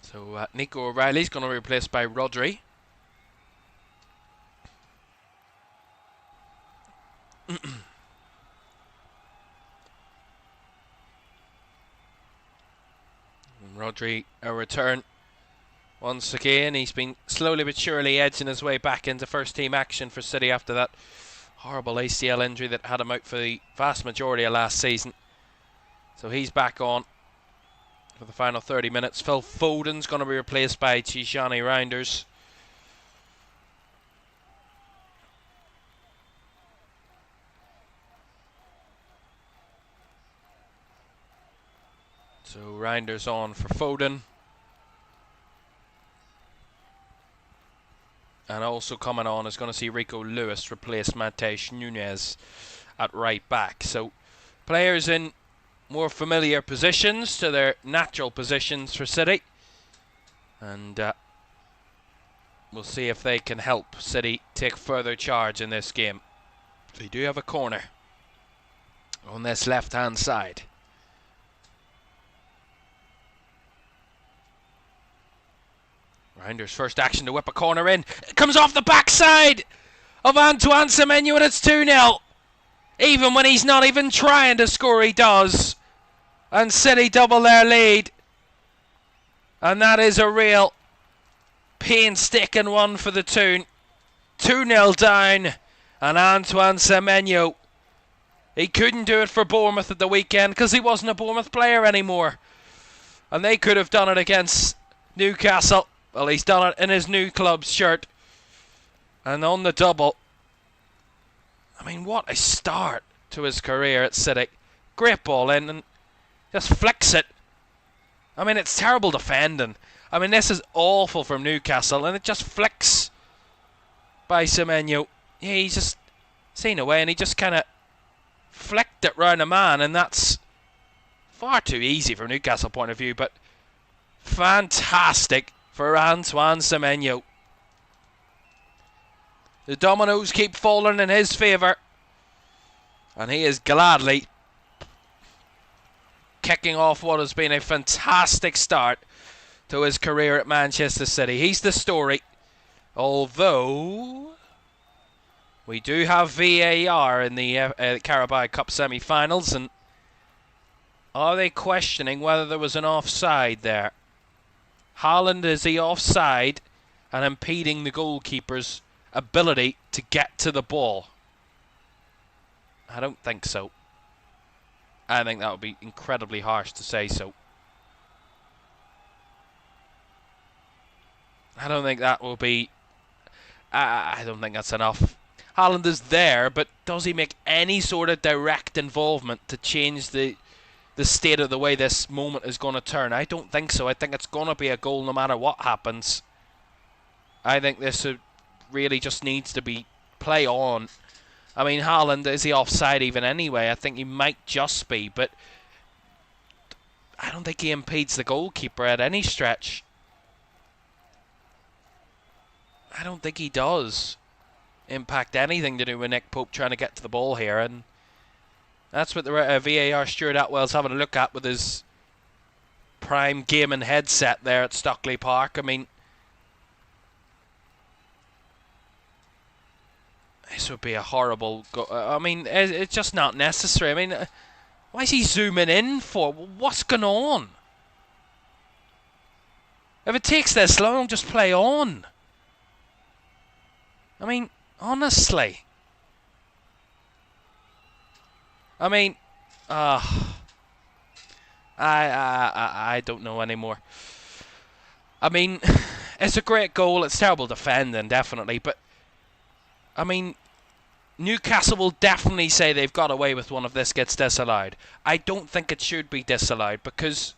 So Nico O'Reilly's going to be replaced by Rodri. Rodri, a return once again. He's been slowly but surely edging his way back into first team action for City after that horrible ACL injury that had him out for the vast majority of last season. So he's back on for the final 30 minutes. Phil Foden's going to be replaced by Tijani Reinders. So Reinders on for Foden. And also coming on is going to see Rico Lewis replace Matheus Nunes at right back. So players in more familiar positions to their natural positions for City. And we'll see if they can help City take further charge in this game. They do have a corner on this left-hand side. Reinders' first action to whip a corner in. It comes off the backside of Antoine Semenyo, and it's 2-0. Even when he's not even trying to score, he does. And City double their lead. And that is a real painstaking one for the Toon. 2-0 down. And Antoine Semenyo, he couldn't do it for Bournemouth at the weekend because he wasn't a Bournemouth player anymore. And they could have done it against Newcastle. Well, he's done it in his new club's shirt. And on the double. I mean, what a start to his career at City. Great ball in and just flicks it. I mean, it's terrible defending. I mean, this is awful from Newcastle, and it just flicks by Semenyo. Yeah, he's just seen away, and he just kind of flicked it round a man, and that's far too easy from Newcastle point of view, but fantastic for Antoine Semenyo. The dominoes keep falling in his favour, and he is gladly kicking off what has been a fantastic start to his career at Manchester City. He's the story, although we do have VAR in the Carabao Cup Semi-Finals, and are they questioning whether there was an offside there? Haaland, is he offside and impeding the goalkeeper's ability to get to the ball? I don't think so. I think that would be incredibly harsh to say so. I don't think that will be... I don't think that's enough. Haaland is there, but does he make any sort of direct involvement to change the state of the way this moment is going to turn? I don't think so. I think it's going to be a goal no matter what happens. I think this really just needs to be play on. I mean, Haaland, is he offside even anyway? I think he might just be, but I don't think he impedes the goalkeeper at any stretch. I don't think he does impact anything to do with Nick Pope trying to get to the ball here, and that's what the VAR Stuart Atwell's having a look at with his prime gaming headset there at Stockley Park. I mean, this would be a horrible I mean, it's just not necessary. I mean, why is he zooming in for? What's going on? If it takes this long, just play on. I mean, honestly. I mean, I don't know anymore. I mean, it's a great goal. It's terrible defending, definitely, but I mean, Newcastle will definitely say they've got away with one if this gets disallowed. I don't think it should be disallowed because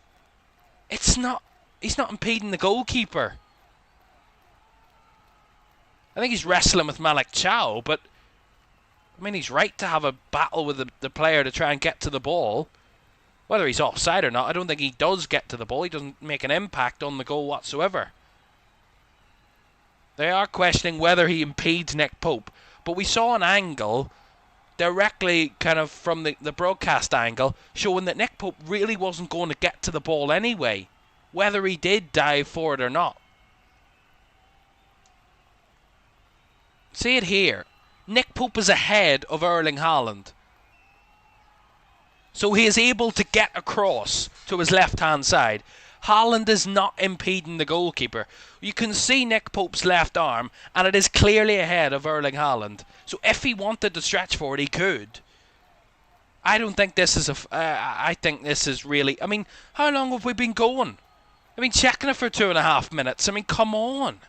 it's not. He's not impeding the goalkeeper. I think he's wrestling with Malik Chow, but I mean, he's right to have a battle with the player to try and get to the ball. Whether he's offside or not, I don't think he does get to the ball. He doesn't make an impact on the goal whatsoever. They are questioning whether he impedes Nick Pope, but we saw an angle directly kind of from the broadcast angle showing that Nick Pope really wasn't going to get to the ball anyway, whether he did dive for it or not. See it here. Nick Pope is ahead of Erling Haaland. So he is able to get across to his left-hand side. Haaland is not impeding the goalkeeper. You can see Nick Pope's left arm, and it is clearly ahead of Erling Haaland. So if he wanted to stretch for it, he could. I don't think this is I think this is really... I mean, how long have we been going? I mean, checking it for 2.5 minutes. I mean, come on.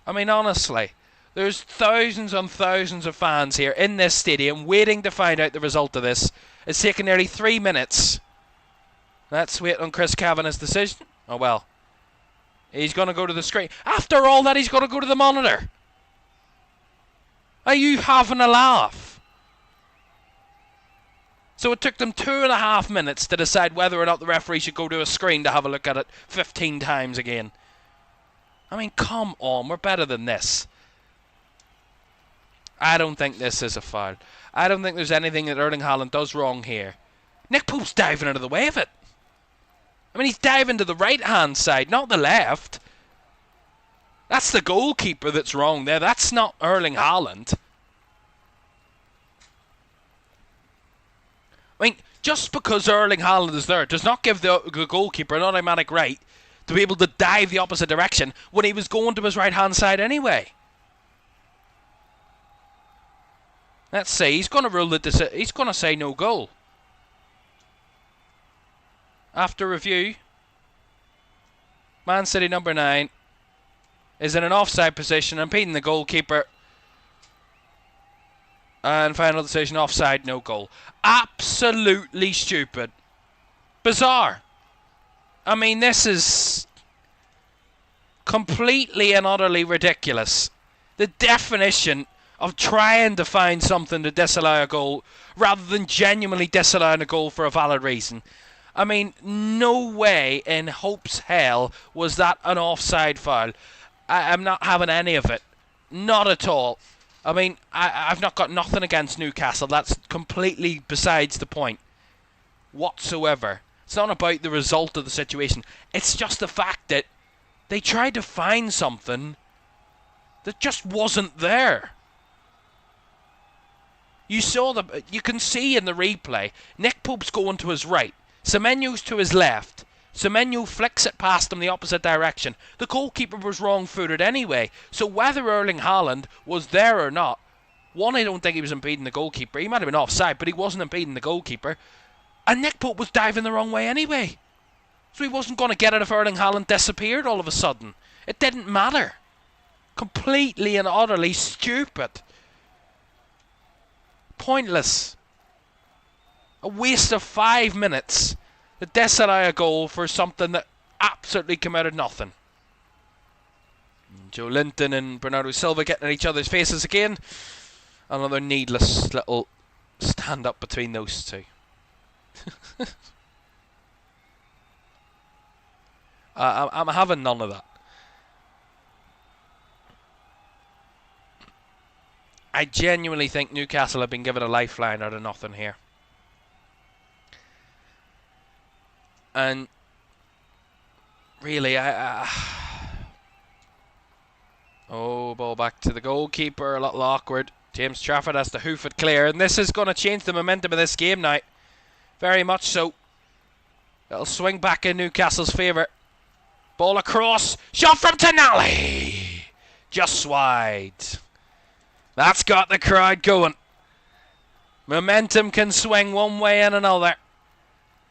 I mean, honestly, there's thousands and thousands of fans here in this stadium waiting to find out the result of this. It's taken nearly 3 minutes. Let's wait on Chris Kavanagh's decision. Oh, well. He's going to go to the screen. After all that, he's going to go to the monitor. Are you having a laugh? So it took them 2.5 minutes to decide whether or not the referee should go to a screen to have a look at it 15 times again. I mean, come on, we're better than this. I don't think this is a foul. I don't think there's anything that Erling Haaland does wrong here. Nick Pope's diving out of the way of it. I mean, he's diving to the right-hand side, not the left. That's the goalkeeper that's wrong there. That's not Erling Haaland. I mean, just because Erling Haaland is there does not give the goalkeeper an automatic right to be able to dive the opposite direction when he was going to his right-hand side anyway. Let's see. He's going to rule that he's going to say no goal. After review, Man City number 9 is in an offside position, impeding the goalkeeper. And final decision, offside, no goal. Absolutely stupid. Bizarre. I mean, this is completely and utterly ridiculous. The definition of trying to find something to disallow a goal rather than genuinely disallowing a goal for a valid reason. I mean, no way in hope's hell was that an offside foul. I'm not having any of it. Not at all. I mean, I've not got nothing against Newcastle. That's completely besides the point whatsoever. It's not about the result of the situation. It's just the fact that they tried to find something that just wasn't there. You can see in the replay, Nick Pope's going to his right. Semenyo's to his left. Semenyo flicks it past him the opposite direction. The goalkeeper was wrong-footed anyway. So whether Erling Haaland was there or not, one, I don't think he was impeding the goalkeeper. He might have been offside, but he wasn't impeding the goalkeeper. And Nick Pope was diving the wrong way anyway. So he wasn't going to get it if Erling Haaland disappeared all of a sudden. It didn't matter. Completely and utterly stupid. Pointless. A waste of 5 minutes to disallow a goal for something that absolutely committed nothing. Joe Linton and Bernardo Silva getting in each other's faces again. Another needless little stand up between those two. I'm having none of that. I genuinely think Newcastle have been given a lifeline out of nothing here. And really, oh, ball back to the goalkeeper, a little awkward. James Trafford has to hoof it clear, and this is going to change the momentum of this game now. Very much so. It'll swing back in Newcastle's favour. Ball across, shot from Tonali! Just wide. That's got the crowd going. Momentum can swing one way and another.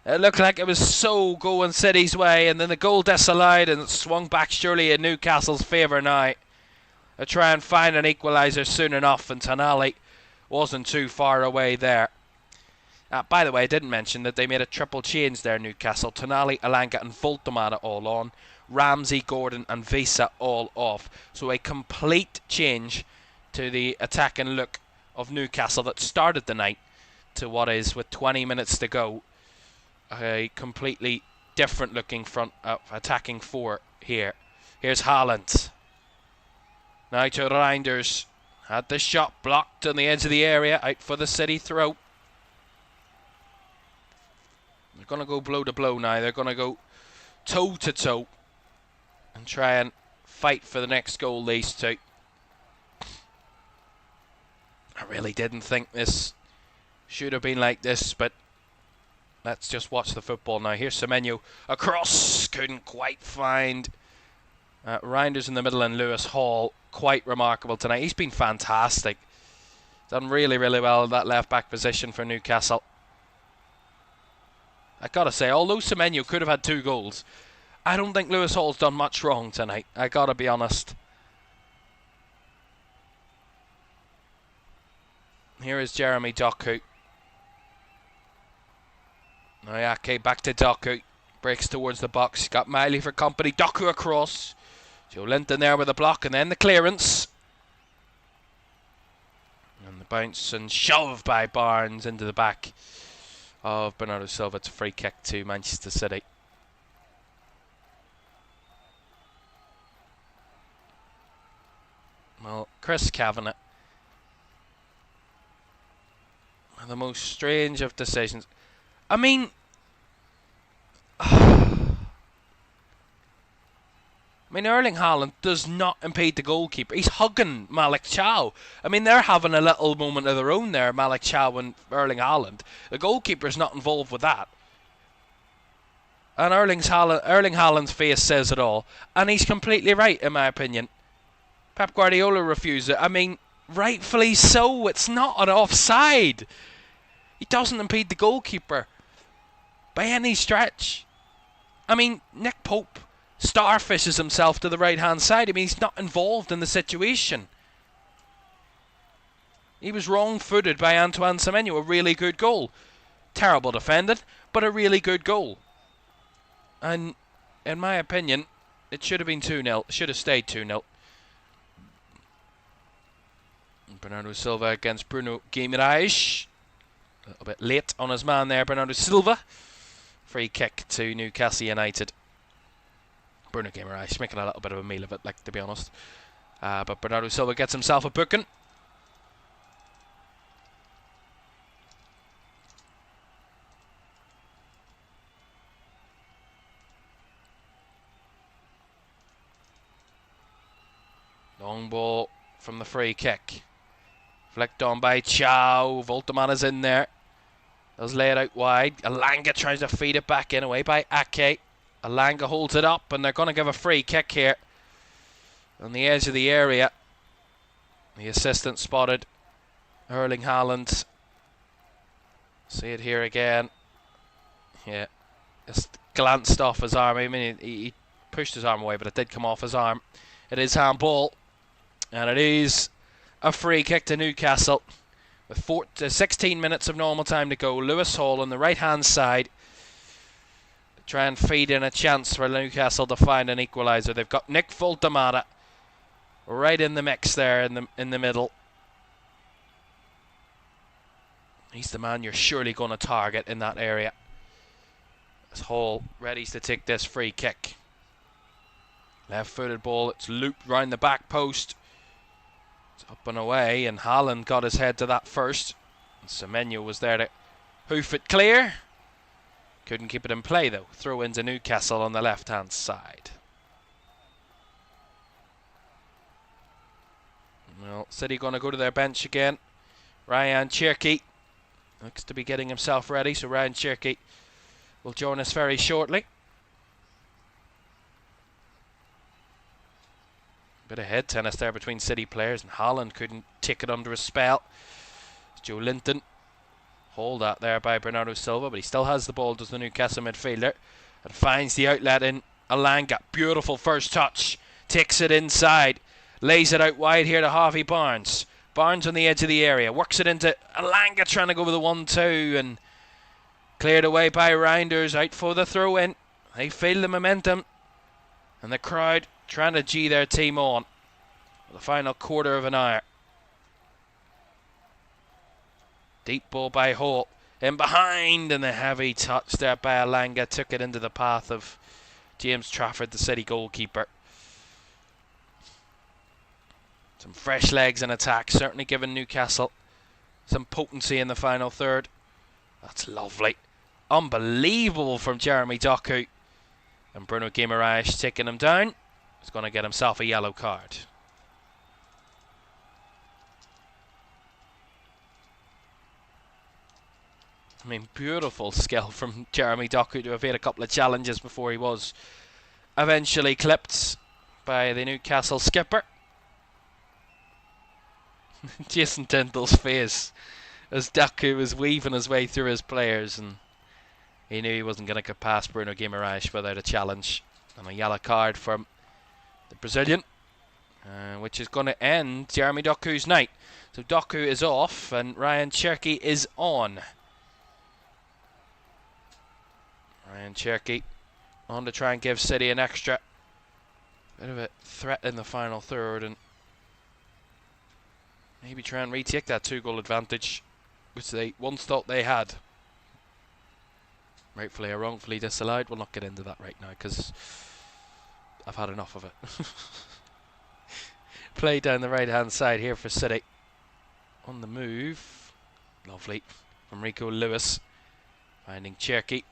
It looked like it was so going City's way, and then the goal disallowed, and it swung back surely in Newcastle's favour now. They'll try and find an equaliser soon enough, and Tonali wasn't too far away there. By the way, I didn't mention that they made a triple change there, Newcastle. Tonali, Elanga and Voltemade all on. Ramsey, Gordon and Visa all off. So a complete change to the attacking look of Newcastle that started the night to what is, with 20 minutes to go, a completely different looking front attacking four here. Here's Haaland. Now to Reinders. Had the shot blocked on the edge of the area. Out for the City throw. They're going to go blow to blow now. They're going to go toe to toe and try and fight for the next goal, these two. I really didn't think this should have been like this, but let's just watch the football now. Here's Semenyo across. Couldn't quite find Reinders in the middle and Lewis Hall. Quite remarkable tonight. He's been fantastic. Done really, really well in that left-back position for Newcastle. I gotta say, although Semenyo could have had 2 goals, I don't think Lewis Hall's done much wrong tonight. I gotta be honest. Here is Jeremy Doku. Oyake back to Doku. Breaks towards the box. Got Miley for company. Doku across. Joe Linton there with a block, and then the clearance. And the bounce and shove by Barnes into the back of Bernardo Silva. It's a free kick to Manchester City. Well, Chris Kavanagh, the most strange of decisions. I mean, Erling Haaland does not impede the goalkeeper. He's hugging Malik Chow. I mean, they're having a little moment of their own there, Malik Chow and Erling Haaland. The goalkeeper's not involved with that. And Erling Haaland's face says it all. And he's completely right, in my opinion. Pep Guardiola refused it. I mean, rightfully so. It's not an offside. He doesn't impede the goalkeeper by any stretch. I mean, Nick Pope starfishes himself to the right-hand side. I mean, he's not involved in the situation. He was wrong-footed by Antoine Semenyo. A really good goal. Terrible defending, but a really good goal. And, in my opinion, it should have been 2-0. It should have stayed 2-0. Bernardo Silva against Bruno Guimaraes. A little bit late on his man there, Bernardo Silva. Free kick to Newcastle United. Bruno Guimaraes making a little bit of a meal of it, like, to be honest. But Bernardo Silva gets himself a booking. Long ball from the free kick. Flicked on by Chow. Voltaman is in there. Does lay it out wide. Alanga tries to feed it back in, away by Ake. Alanga holds it up, and they're going to give a free kick here on the edge of the area. The assistant spotted Erling Haaland. See it here again. Yeah, just glanced off his arm. I mean, he pushed his arm away, but it did come off his arm. It is handball, and it is a free kick to Newcastle with 16 minutes of normal time to go. Lewis Hall on the right-hand side to try and feed in a chance for Newcastle to find an equaliser. They've got Nick Voltamata right in the mix there in the middle. He's the man you're surely going to target in that area. As Hall ready to take this free kick. Left-footed ball, it's looped round the back post. It's up and away, and Haaland got his head to that first. And Semenyo was there to hoof it clear. Couldn't keep it in play though. Throw into Newcastle on the left-hand side. Well, City going to go to their bench again. Ryan Cherki looks to be getting himself ready, so Ryan Cherki will join us very shortly. Bit of head tennis there between City players, and Haaland couldn't take it under his spell. Joe Linton hold that there by Bernardo Silva, but he still has the ball, does the Newcastle midfielder, and finds the outlet in Alanga. Beautiful first touch, takes it inside, lays it out wide here to Harvey Barnes. Barnes on the edge of the area, works it into Alanga, trying to go with the 1-2, and cleared away by Reinders, out for the throw in. They feel the momentum, and the crowd trying to G their team on for the final quarter of an hour. Deep ball by Hall, in behind, and the heavy touch there by Alanga took it into the path of James Trafford, the City goalkeeper. Some fresh legs in attack, certainly giving Newcastle some potency in the final third. That's lovely. Unbelievable from Jeremy Doku. And Bruno Guimaraes taking him down. He's going to get himself a yellow card. I mean, beautiful skill from Jeremy Doku to evade a couple of challenges before he was eventually clipped by the Newcastle skipper. Jason Tindall's face as Doku was weaving his way through his players, and he knew he wasn't going to get past Bruno Guimaraes without a challenge. And a yellow card from the Brazilian, which is going to end Jeremy Doku's night. So Doku is off and Ryan Cherki is on. Ryan Cherki on to try and give City an extra bit of a threat in the final third, and maybe try and retake that 2-goal advantage which they once thought they had. Rightfully or wrongfully disallowed. We'll not get into that right now because I've had enough of it. Play down the right hand side here for City. On the move. Lovely from Rico Lewis. Finding Cherki,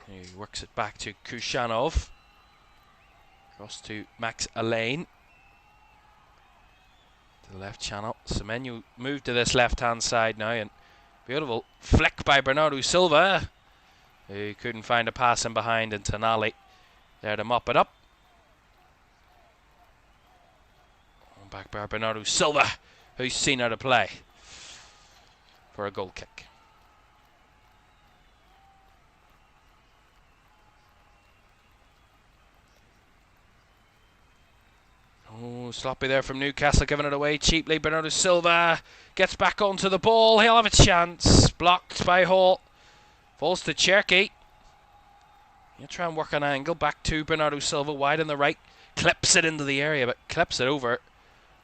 who works it back to Kushanov. Across to Max Alain. To the left channel. Semenyo moved to this left hand side now, and beautiful flick by Bernardo Silva, who couldn't find a pass in behind, and Tonali there to mop it up. Back by Bernardo Silva, who's seen how to play for a goal kick. Oh, sloppy there from Newcastle, giving it away cheaply. Bernardo Silva gets back onto the ball. He'll have a chance. Blocked by Hall. Falls to Cherki. He'll try and work an angle. Back to Bernardo Silva, wide on the right. Clips it into the area, but clips it over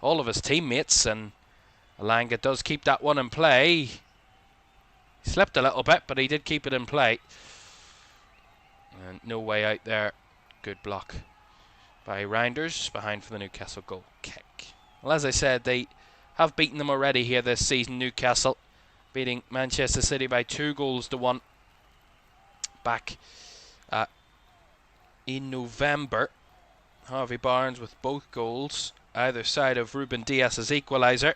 all of his teammates, and Alanga does keep that one in play. He slipped a little bit, but he did keep it in play. And no way out there. Good block by Reinders, behind for the Newcastle goal kick. Well, as I said, they have beaten them already here this season, Newcastle, beating Manchester City by 2-1 back in November. Harvey Barnes with both goals, either side of Ruben Diaz's equaliser.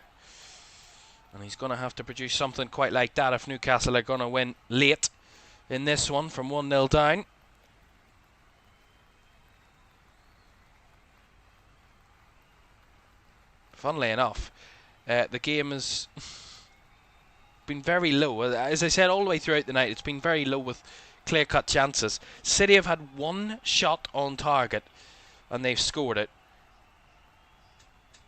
And he's going to have to produce something quite like that if Newcastle are going to win late in this one from 1-0 down. Funnily enough, the game has been very low. As I said all the way throughout the night, it's been very low with clear-cut chances. City have had one shot on target and they've scored it.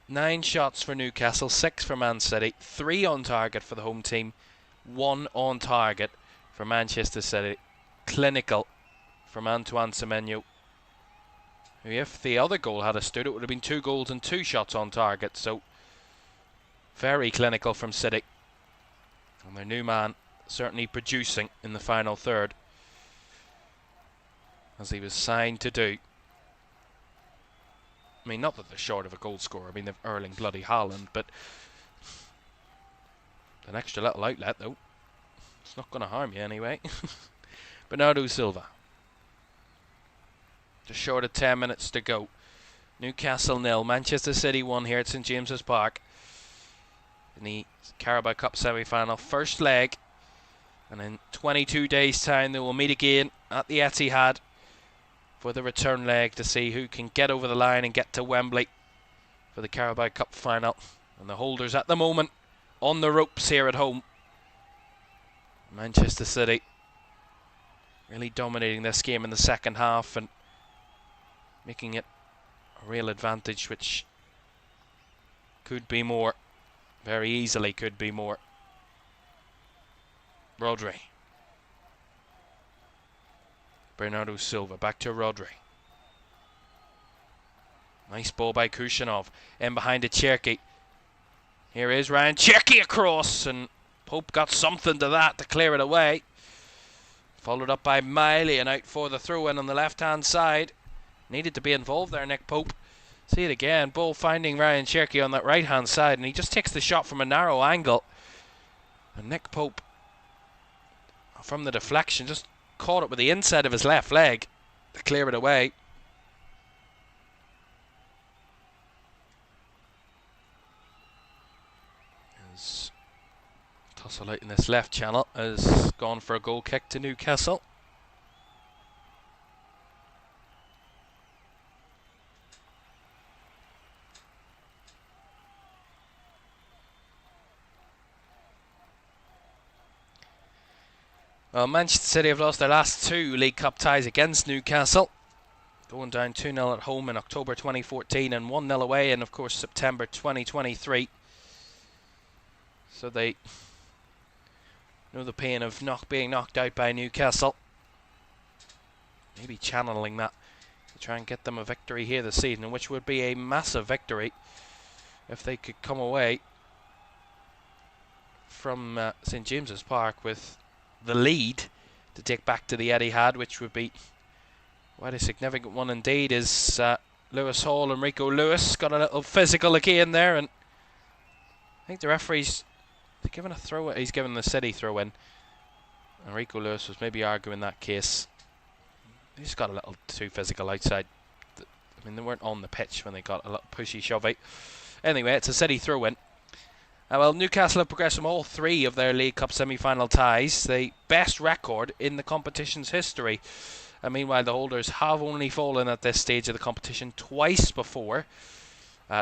9 shots for Newcastle, 6 for Man City, 3 on target for the home team, 1 on target for Manchester City. Clinical from Antoine Semenyo. If the other goal had stood, it would have been 2 goals and 2 shots on target. So very clinical from City. And their new man certainly producing in the final third, as he was signed to do. I mean, not that they're short of a goal scorer. I mean, they've Erling bloody Haaland, but an extra little outlet, though. It's not going to harm you anyway. Bernardo Silva. Just short of 10 minutes to go. Newcastle 0, Manchester City 1 here at St James's Park in the Carabao Cup Semi-Final. First leg. And in 22 days' time, they will meet again at the Etihad for the return leg to see who can get over the line and get to Wembley for the Carabao Cup final. And the holders at the moment on the ropes here at home. Manchester City really dominating this game in the second half and making it a real advantage, which could be more. Very easily could be more. Rodri. Bernardo Silva, back to Rodri. Nice ball by Kushanov. In behind to Cherki. Here is Ryan Cherki across, and Pope got something to that to clear it away. Followed up by Miley, and out for the throw-in on the left-hand side. Needed to be involved there, Nick Pope. See it again. Ball finding Ryan Cherki on that right-hand side, and he just takes the shot from a narrow angle. And Nick Pope, from the deflection, just caught it with the inside of his left leg to clear it away. As tussle out in this left channel has gone for a goal kick to Newcastle. Well, Manchester City have lost their last 2 League Cup ties against Newcastle, going down 2-0 at home in October 2014 and 1-0 away in, of course, September 2023. So they know the pain of being knocked out by Newcastle. Maybe channeling that to try and get them a victory here this season, which would be a massive victory if they could come away from St James's Park with the lead to take back to the Etihad, which would be quite a significant one indeed. Is Lewis Hall and Rico Lewis got a little physical again there, and I think the referee's given a throw. He's given the City throw in, and Rico Lewis was maybe arguing that case. He just got a little too physical outside. I mean, they weren't on the pitch when they got a little pushy shovey. Anyway, it's a City throw in. Well, Newcastle have progressed from all 3 of their League Cup semi-final ties, the best record in the competition's history. And meanwhile, the holders have only fallen at this stage of the competition twice before.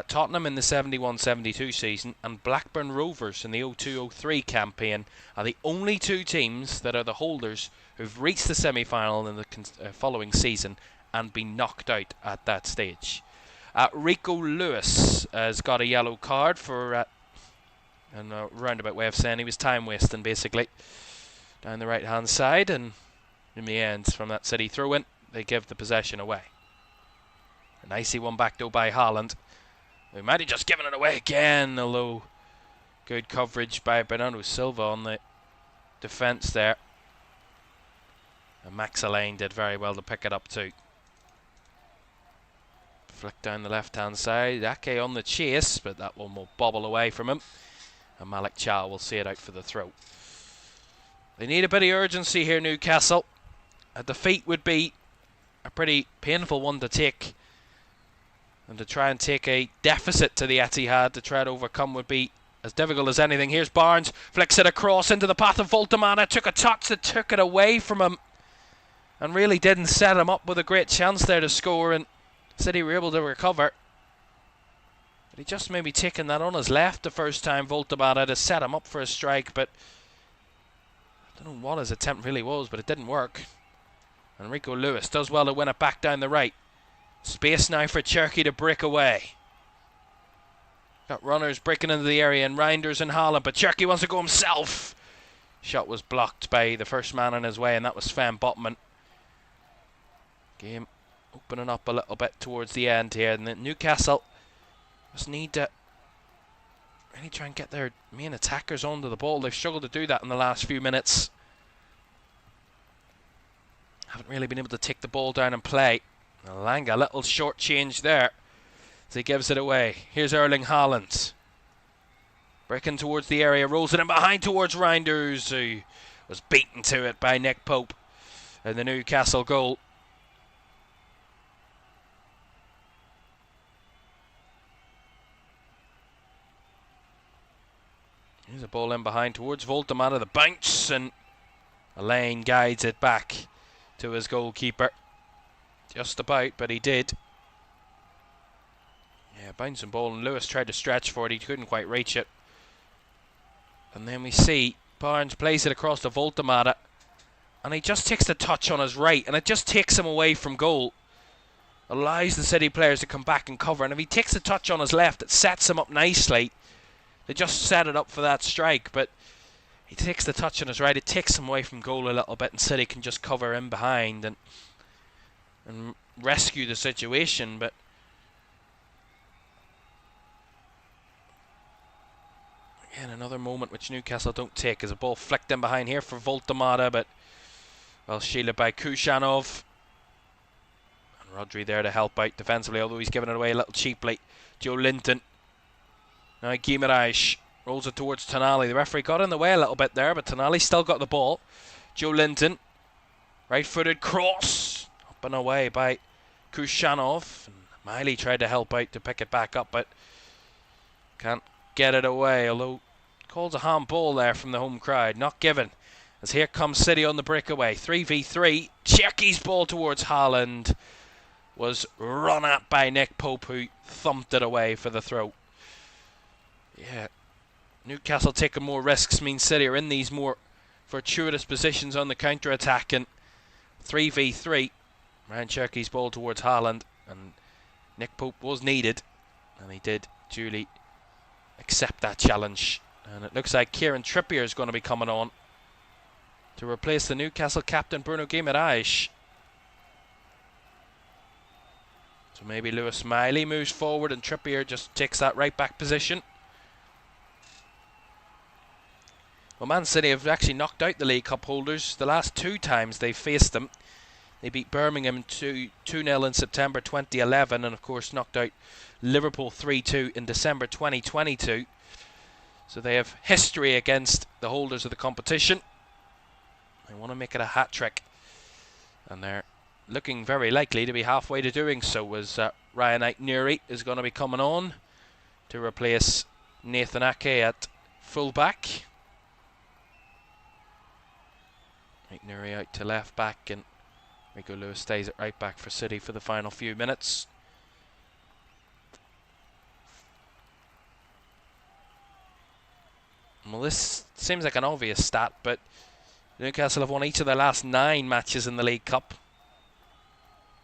Tottenham in the 71-72 season and Blackburn Rovers in the 02-03 campaign are the only 2 teams that are the holders who've reached the semi-final in the following season and been knocked out at that stage. Rico Lewis has got a yellow card for... and a roundabout way of saying he was time wasting basically down the right hand side, and in the end from that City throw in they give the possession away. A nicey one back though by Haaland. They might have just given it away again, although Good coverage by Bernardo Silva on the defence there. And Max Alain did very well to pick it up too. Flick down the left-hand side. Ake on the chase, but that one will bobble away from him. And Malik Chow will see it out for the throw. They need a bit of urgency here, Newcastle. A defeat would be a pretty painful one to take. And to try and take a deficit to the Etihad to try to overcome would be as difficult as anything. Here's Barnes, flicks it across into the path of Voltamana. Took a touch that took it away from him. And really didn't set him up with a great chance there to score. And City were able to recover. But he just maybe taken that on his left the first time, Voltamana, to set him up for a strike. But I don't know what his attempt really was, but it didn't work. Enrico Lewis does well to win it back down the right. Space now for Cherki to break away. Got runners breaking into the area and Reinders and Haaland, but Cherki wants to go himself. Shot was blocked by the first man in his way, and that was Sven Botman. Game opening up a little bit towards the end here, and Newcastle just need to really try and get their main attackers onto the ball. They've struggled to do that in the last few minutes. Haven't really been able to take the ball down and play. Langa, a little short change there as he gives it away. Here's Erling Haaland. Breaking towards the area, rolls it in behind towards Reinders, who was beaten to it by Nick Pope in the Newcastle goal. Here's a ball in behind towards Voltamana, the bounce, and Alain guides it back to his goalkeeper. Just about, but he did. Yeah, bouncing ball, and Lewis tried to stretch for it, he couldn't quite reach it. And then we see Barnes plays it across to Voltamana, and he just takes the touch on his right, and it just takes him away from goal. Allows the City players to come back and cover, and if he takes the touch on his left, it sets him up nicely. They just set it up for that strike, but he takes the touch on his right, it takes him away from goal a little bit, and City can just cover in behind and rescue the situation. But again, another moment which Newcastle don't take, as a ball flicked in behind here for Voltamada, but well shielded by Kushanov. And Rodri there to help out defensively, although he's given it away a little cheaply. Joe Linton. Now Guimaraes rolls it towards Tonali. The referee got in the way a little bit there, but Tonali still got the ball. Joe Linton, right-footed cross, up and away by Kushanov. And Miley tried to help out to pick it back up, but can't get it away, although calls a handball there from the home crowd. Not given, as here comes City on the breakaway. 3v3, Cherki's ball towards Haaland was run at by Nick Pope, who thumped it away for the throw. Yeah, Newcastle taking more risks means City are in these more fortuitous positions on the counter-attack. And 3v3, Ryan Cherki's ball towards Haaland, and Nick Pope was needed, and he did duly accept that challenge. And it looks like Kieran Trippier is going to be coming on to replace the Newcastle captain Bruno Guimaraes. So maybe Lewis Miley moves forward and Trippier just takes that right back position. Well, Man City have actually knocked out the League Cup holders the last two times they've faced them. They beat Birmingham 2-0 in September 2011, and of course knocked out Liverpool 3-2 in December 2022. So they have history against the holders of the competition. They want to make it a hat-trick, and they're looking very likely to be halfway to doing so, as Ryan Aït-Nouri is going to be coming on to replace Nathan Ake at full-back. Aït-Nouri out to left back, and Rico Lewis stays at right back for City for the final few minutes. Well, this seems like an obvious stat, but Newcastle have won each of their last 9 matches in the League Cup,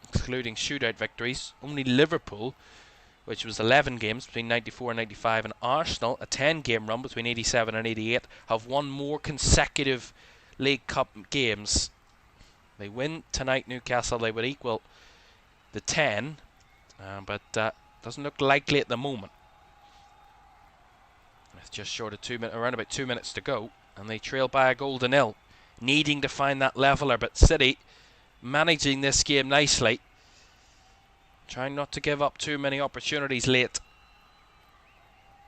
excluding shootout victories. Only Liverpool, which was 11 games between 94 and 95, and Arsenal, a 10-game run between 87 and 88, have won more consecutive League Cup games. They win tonight, Newcastle, they would equal the 10, but doesn't look likely at the moment. I just short of 2 minutes, around about 2 minutes to go, and they trail by a goal to nil, needing to find that leveller. But City managing this game nicely, trying not to give up too many opportunities late.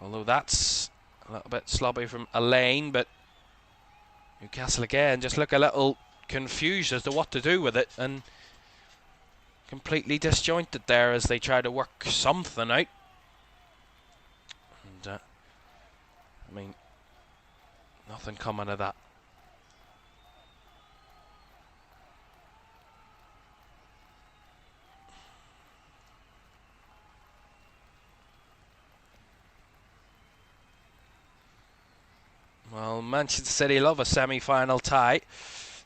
Although that's a little bit sloppy from Elaine, but Newcastle again just look a little confused as to what to do with it, and completely disjointed there as they try to work something out. And I mean, nothing coming of that. Well, Manchester City love a semi-final tie.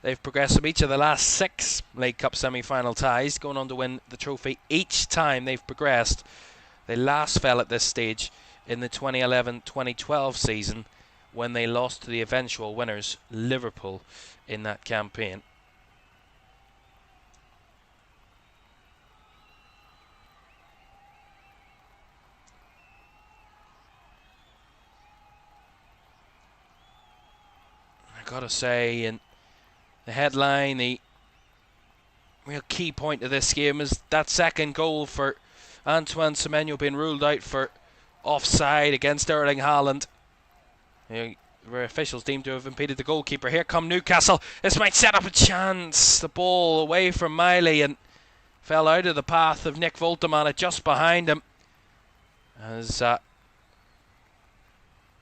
They've progressed from each of the last 6 League Cup semi-final ties, going on to win the trophy each time they've progressed. They last fell at this stage in the 2011-2012 season when they lost to the eventual winners, Liverpool, in that campaign. I gotta say, in the headline, the real key point of this game is that second goal for Antoine Semenyo being ruled out for offside against Erling Haaland. Where officials deemed to have impeded the goalkeeper. Here come Newcastle. This might set up a chance. The ball away from Miley and fell out of the path of Nick Voltemana just behind him. As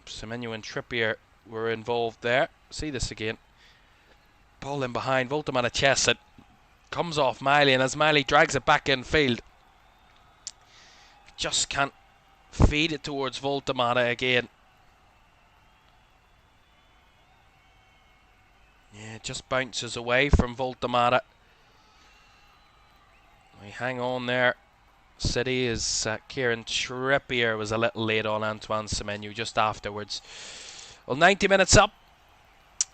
Semenyo and Trippier were involved there. See this again. Ball in behind. Voltemana chests it. Comes off Miley, and as Miley drags it back in field, just can't feed it towards Voltemana again. Yeah, it just bounces away from Voltemana. We hang on there. City is Kieran Trippier was a little late on Antoine Semenyo just afterwards. Well, 90 minutes up.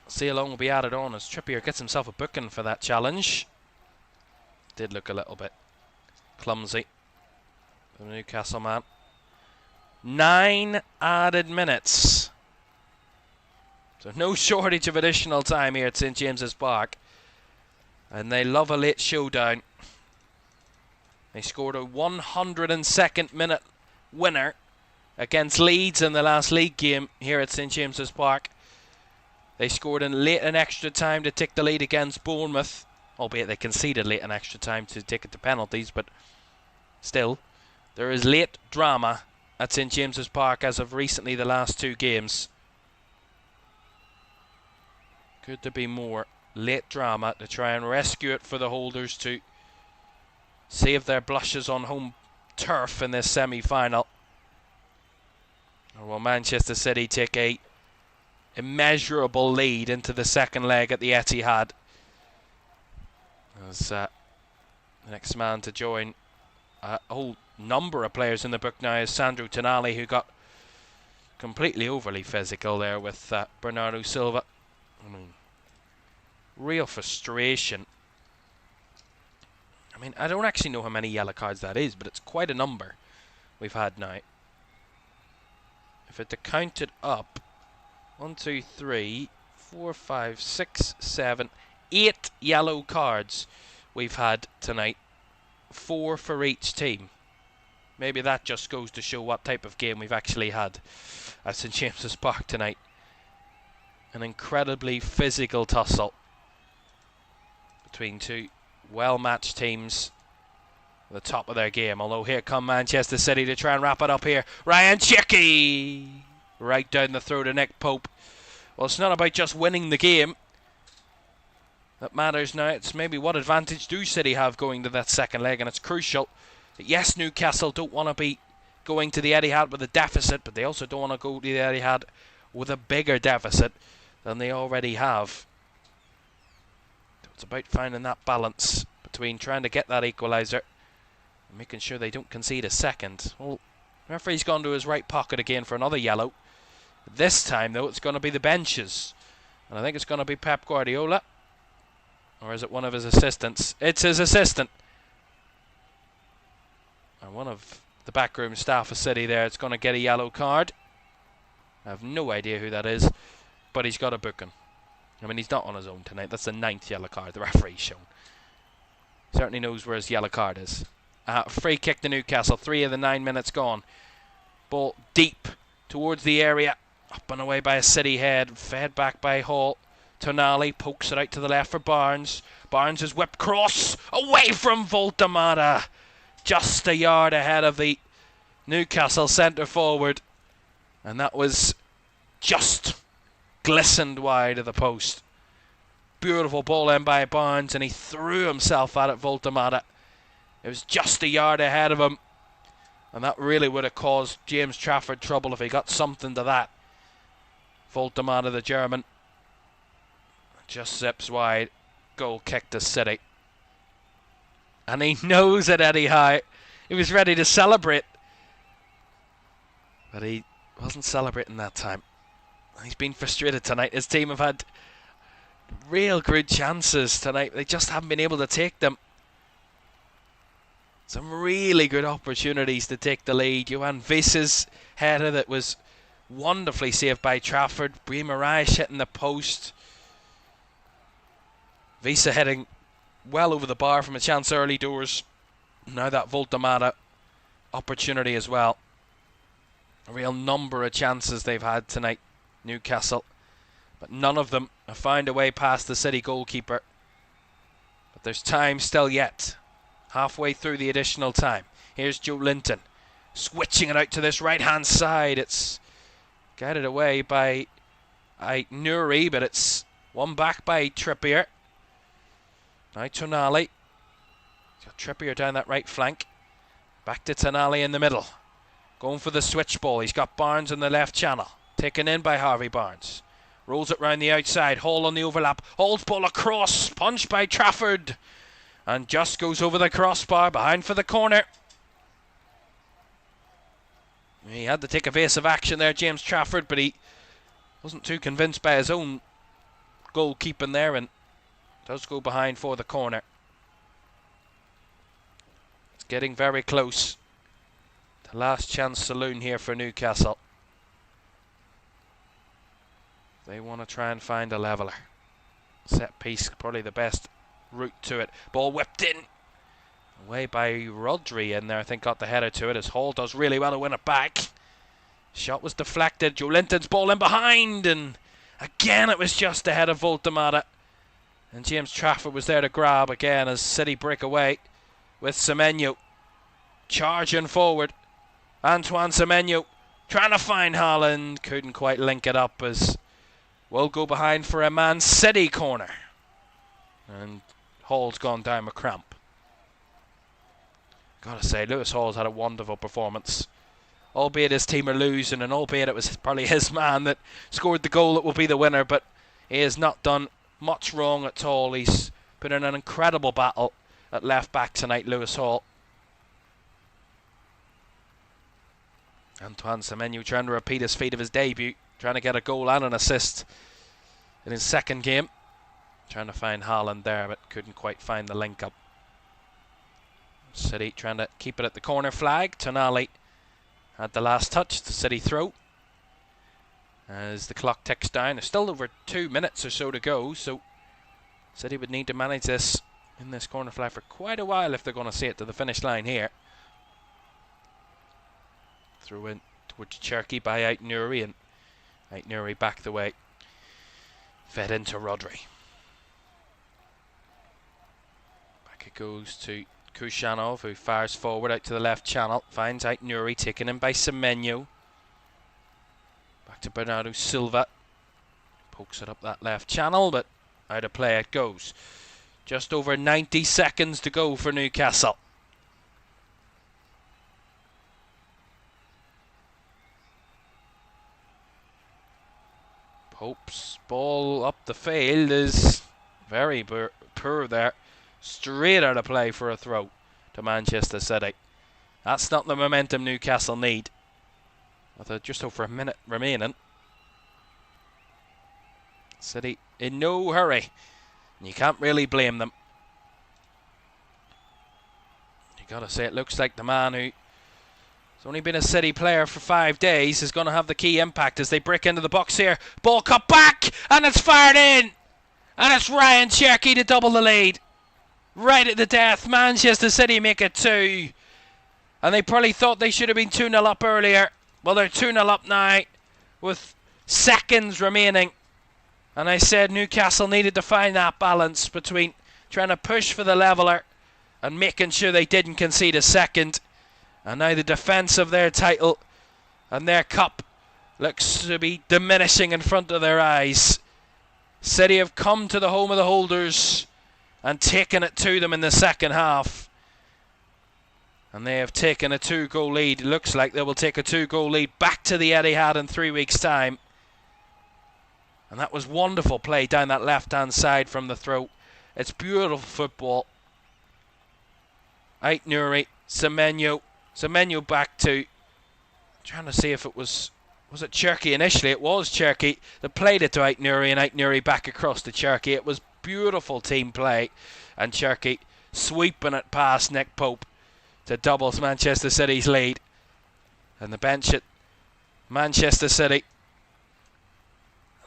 See how long will be added on as Trippier gets himself a booking for that challenge. Did look a little bit clumsy, the Newcastle man. 9 added minutes. So no shortage of additional time here at St James's Park. And they love a late showdown. They scored a 102nd minute winner against Leeds in the last league game here at St James's Park. They scored in late in extra time to take the lead against Bournemouth, albeit they conceded late in extra time to take it to penalties, but still, there is late drama at St James's Park as of recently the last 2 games. Could there be more late drama to try and rescue it for the holders to save their blushes on home turf in this semi-final? Or will Manchester City take a immeasurable lead into the second leg at the Etihad? As the next man to join a whole number of players in the book now is Sandro Tonali, who got completely overly physical there with Bernardo Silva. I mean, real frustration. I mean, I don't actually know how many yellow cards that is, but it's quite a number we've had now. If it to count it up, 1, 2, 3, 4, 5, 6, 7, 8 yellow cards we've had tonight. 4 for each team. Maybe that just goes to show what type of game we've actually had at St James's Park tonight. An incredibly physical tussle between 2 well-matched teams at the top of their game. Although here come Manchester City to try and wrap it up here. Ryan Chicky! Right down the throat of Nick Pope. Well, it's not about just winning the game that matters now. It's maybe what advantage do City have going to that second leg, and it's crucial that, yes, Newcastle don't want to be going to the Etihad with a deficit, but they also don't want to go to the Etihad with a bigger deficit than they already have. It's about finding that balance between trying to get that equaliser and making sure they don't concede a second. Well, the referee's gone to his right pocket again for another yellow. This time, though, it's going to be the benches. And I think it's going to be Pep Guardiola. Or is it one of his assistants? It's his assistant. And one of the backroom staff of City there, it's going to get a yellow card. I have no idea who that is, but he's got a booking. I mean, he's not on his own tonight. That's the 9th yellow card the referee's shown. Certainly knows where his yellow card is. Free kick to Newcastle. 3 of the 9 minutes gone. Ball deep towards the area. Up and away by a City head. Fed back by Hall. Tonali pokes it out to the left for Barnes. Barnes is whipped cross. Away from Voltamata. Just a yard ahead of the Newcastle centre forward. And that was just glistened wide of the post. Beautiful ball in by Barnes, and he threw himself at it, Voltamata. It was just a yard ahead of him, and that really would have caused James Trafford trouble if he got something to that. Voltamata, the German, just zips wide. Goal kick to City. And he knows it, Eddie Howe. He was ready to celebrate, but he wasn't celebrating that time. He's been frustrated tonight. His team have had real good chances tonight. They just haven't been able to take them. Some really good opportunities to take the lead. Johan Vissa's header that was wonderfully saved by Trafford. Brie Mariah hitting the post. Visa heading well over the bar from a chance early doors. Now that Voltamata opportunity as well. A real number of chances they've had tonight, Newcastle. But none of them have found a way past the City goalkeeper. But there's time still yet. Halfway through the additional time. Here's Joe Linton. Switching it out to this right-hand side. It's guided away by Nuri, but it's won back by Trippier. Now Tonali. He's got Trippier down that right flank. Back to Tonali in the middle. Going for the switch ball. He's got Barnes in the left channel. Taken in by Harvey Barnes. Rolls it round the outside. Hall on the overlap. Hall's ball across. Punched by Trafford. And just goes over the crossbar. Behind for the corner. He had to take evasive action there, James Trafford, but he wasn't too convinced by his own goalkeeping there, and does go behind for the corner. It's getting very close. The last chance saloon here for Newcastle. They want to try and find a leveller. Set piece, probably the best route to it. Ball whipped in. Away by Rodri in there, I think got the header to it, as Hall does really well to win it back. Shot was deflected. Joe Linton's ball in behind, and again it was just ahead of Voltamata. And James Trafford was there to grab again as City break away with Semenyo charging forward. Antoine Semenyo trying to find Haaland, couldn't quite link it up, as we'll go behind for a Man City corner. And Hall's gone down with cramp. Gotta say, Lewis Hall's had a wonderful performance. Albeit his team are losing, and albeit it was probably his man that scored the goal that will be the winner, but he has not done much wrong at all. He's put in an incredible battle at left back tonight, Lewis Hall. Antoine Semenyo trying to repeat his feat of his debut, trying to get a goal and an assist in his second game. Trying to find Haaland there, but couldn't quite find the link up. City trying to keep it at the corner flag. Tonali had the last touch. The City throw. As the clock ticks down, there's still over 2 minutes or so to go, so City would need to manage this in this corner flag for quite a while if they're going to see it to the finish line here. Throw in towards Cherky by Aït-Nouri, and Aït-Nouri back the way. Fed into Rodri. Back it goes to Kushanov, who fires forward out to the left channel. Finds Aït-Nouri, taken in by Semenyo. Back to Bernardo Silva. Pokes it up that left channel, but out of play it goes. Just over 90 seconds to go for Newcastle. Pope's ball up the field is very poor there. Straight out of play for a throw to Manchester City. That's not the momentum Newcastle need. With just over a minute remaining. City in no hurry. And you can't really blame them. You gotta say, it looks like the man who's only been a City player for 5 days, is going to have the key impact as they break into the box here. Ball cut back, and it's fired in. And it's Ryan Cherky to double the lead. Right at the death, Manchester City make it 2. And they probably thought they should have been 2-0 up earlier. Well, they're 2-0 up now with seconds remaining. And I said Newcastle needed to find that balance between trying to push for the leveller and making sure they didn't concede a second. And now the defence of their title and their cup looks to be diminishing in front of their eyes. City have come to the home of the holders and taken it to them in the second half. And they have taken a 2-goal lead. It looks like they will take a 2-goal lead back to the Etihad in 3 weeks' time. And that was wonderful play down that left-hand side from the throat. It's beautiful football. Ait Nouri, Semenyo. Semenyo back to... I'm trying to see if it was it Cherky initially? It was Cherky that played it to Ait Nouri, and Ait Nouri back across to Cherky. It was beautiful team play. And Cherky sweeping it past Nick Pope to doubles Manchester City's lead. And the bench at Manchester City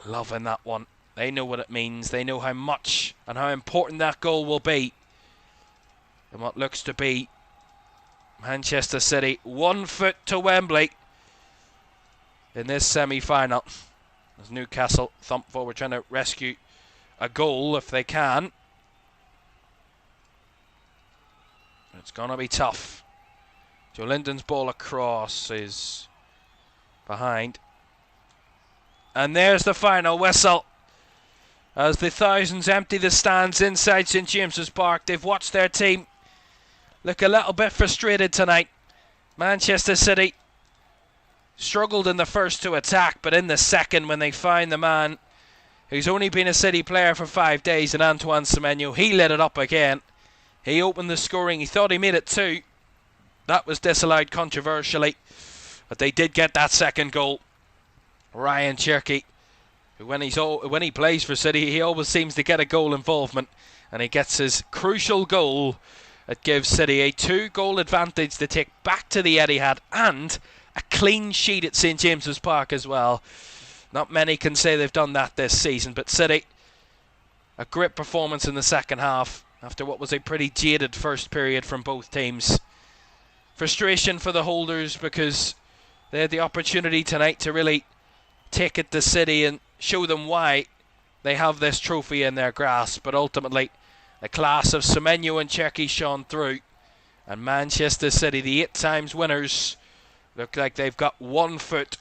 loving that one. They know what it means. They know how much and how important that goal will be. And what looks to be Manchester City 1 foot to Wembley in this semi-final. As Newcastle thump forward trying to rescue a goal if they can. It's going to be tough. Joe Linton's ball across is behind. And there's the final whistle. As the thousands empty the stands inside St James's Park. They've watched their team look a little bit frustrated tonight. Manchester City struggled in the first to attack, but in the second when they found the man who's only been a City player for 5 days in Antoine Semenyo, he lit it up again. He opened the scoring. He thought he made it 2. That was disallowed controversially. But they did get that second goal. Ryan Cherky, who when he plays for City, he always seems to get a goal involvement. And he gets his crucial goal that gives City a 2-goal advantage to take back to the Etihad and a clean sheet at St James's Park as well. Not many can say they've done that this season, but City, a great performance in the second half after what was a pretty jaded first period from both teams. Frustration for the holders because they had the opportunity tonight to really take it to City and show them why they have this trophy in their grasp, but ultimately the class of Semenyo and Cherky shone through, and Manchester City, the 8 times winners, look like they've got 1 foot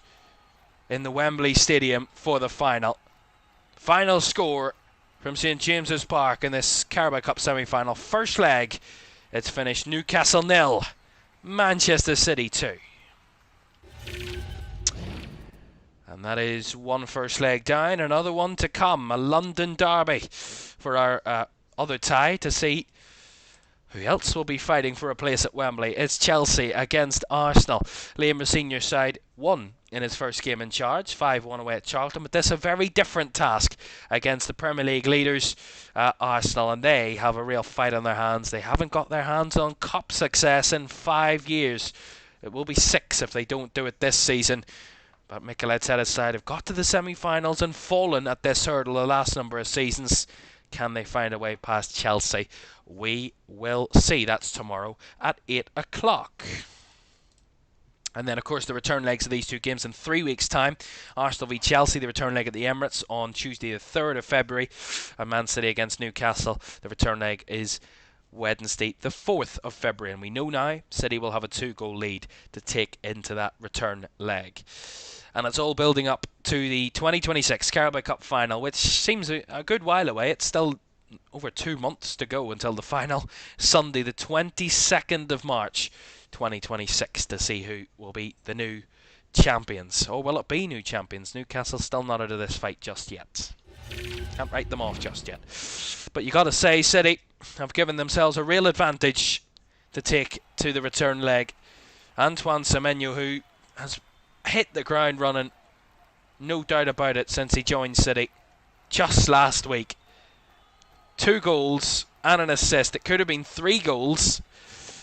in the Wembley Stadium for the final. Final score from St James's Park in this Carabao Cup Semi-Final. First leg, it's finished Newcastle 0, Manchester City 2. And that is one first leg down, another one to come. A London derby for our other tie to see who else will be fighting for a place at Wembley. It's Chelsea against Arsenal. Liam Senior's side won in his first game in charge, 5-1 away at Charlton, but this is a very different task against the Premier League leaders, Arsenal, and they have a real fight on their hands. They haven't got their hands on cup success in 5 years. It will be 6 if they don't do it this season. But Mikel Arteta's side have got to the semi-finals and fallen at this hurdle the last number of seasons. Can they find a way past Chelsea? We will see. That's tomorrow at 8 o'clock. And then, of course, the return legs of these two games in 3 weeks' time. Arsenal v Chelsea, the return leg at the Emirates on Tuesday the 3rd of February. And Man City against Newcastle, the return leg is Wednesday the 4th of February. And we know now City will have a 2-goal lead to take into that return leg. And it's all building up to the 2026 Carabao Cup final, which seems a good while away. It's still over 2 months to go until the final, Sunday the 22nd of March 2026, to see who will be the new champions. Or will it be new champions? Newcastle's still not out of this fight just yet. Can't write them off just yet. But you got to say, City have given themselves a real advantage to take to the return leg. Antoine Semenyo, who has hit the ground running, no doubt about it, since he joined City just last week. 2 goals and an assist. It could have been 3 goals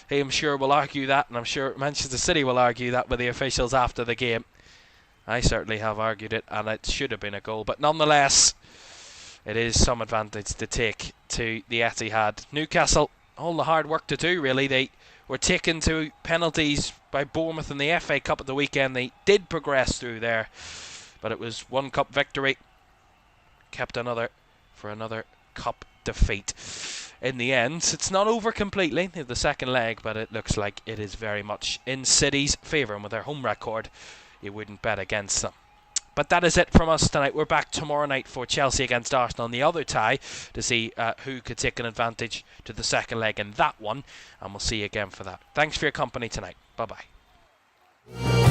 He, I'm sure, will argue that, and I'm sure Manchester City will argue that with the officials after the game. I certainly have argued it, and it should have been a goal. But nonetheless, it is some advantage to take to the Etihad. Newcastle, all the hard work to do, really. They were taken to penalties by Bournemouth in the FA Cup at the weekend. They did progress through there, but it was one cup victory, kept another for another cup defeat. In the end, it's not over completely, the second leg, but it looks like it is very much in City's favour, and with their home record, you wouldn't bet against them. But that is it from us tonight. We're back tomorrow night for Chelsea against Arsenal in the other tie to see who could take an advantage to the second leg in that one, and we'll see you again for that. Thanks for your company tonight. Bye-bye.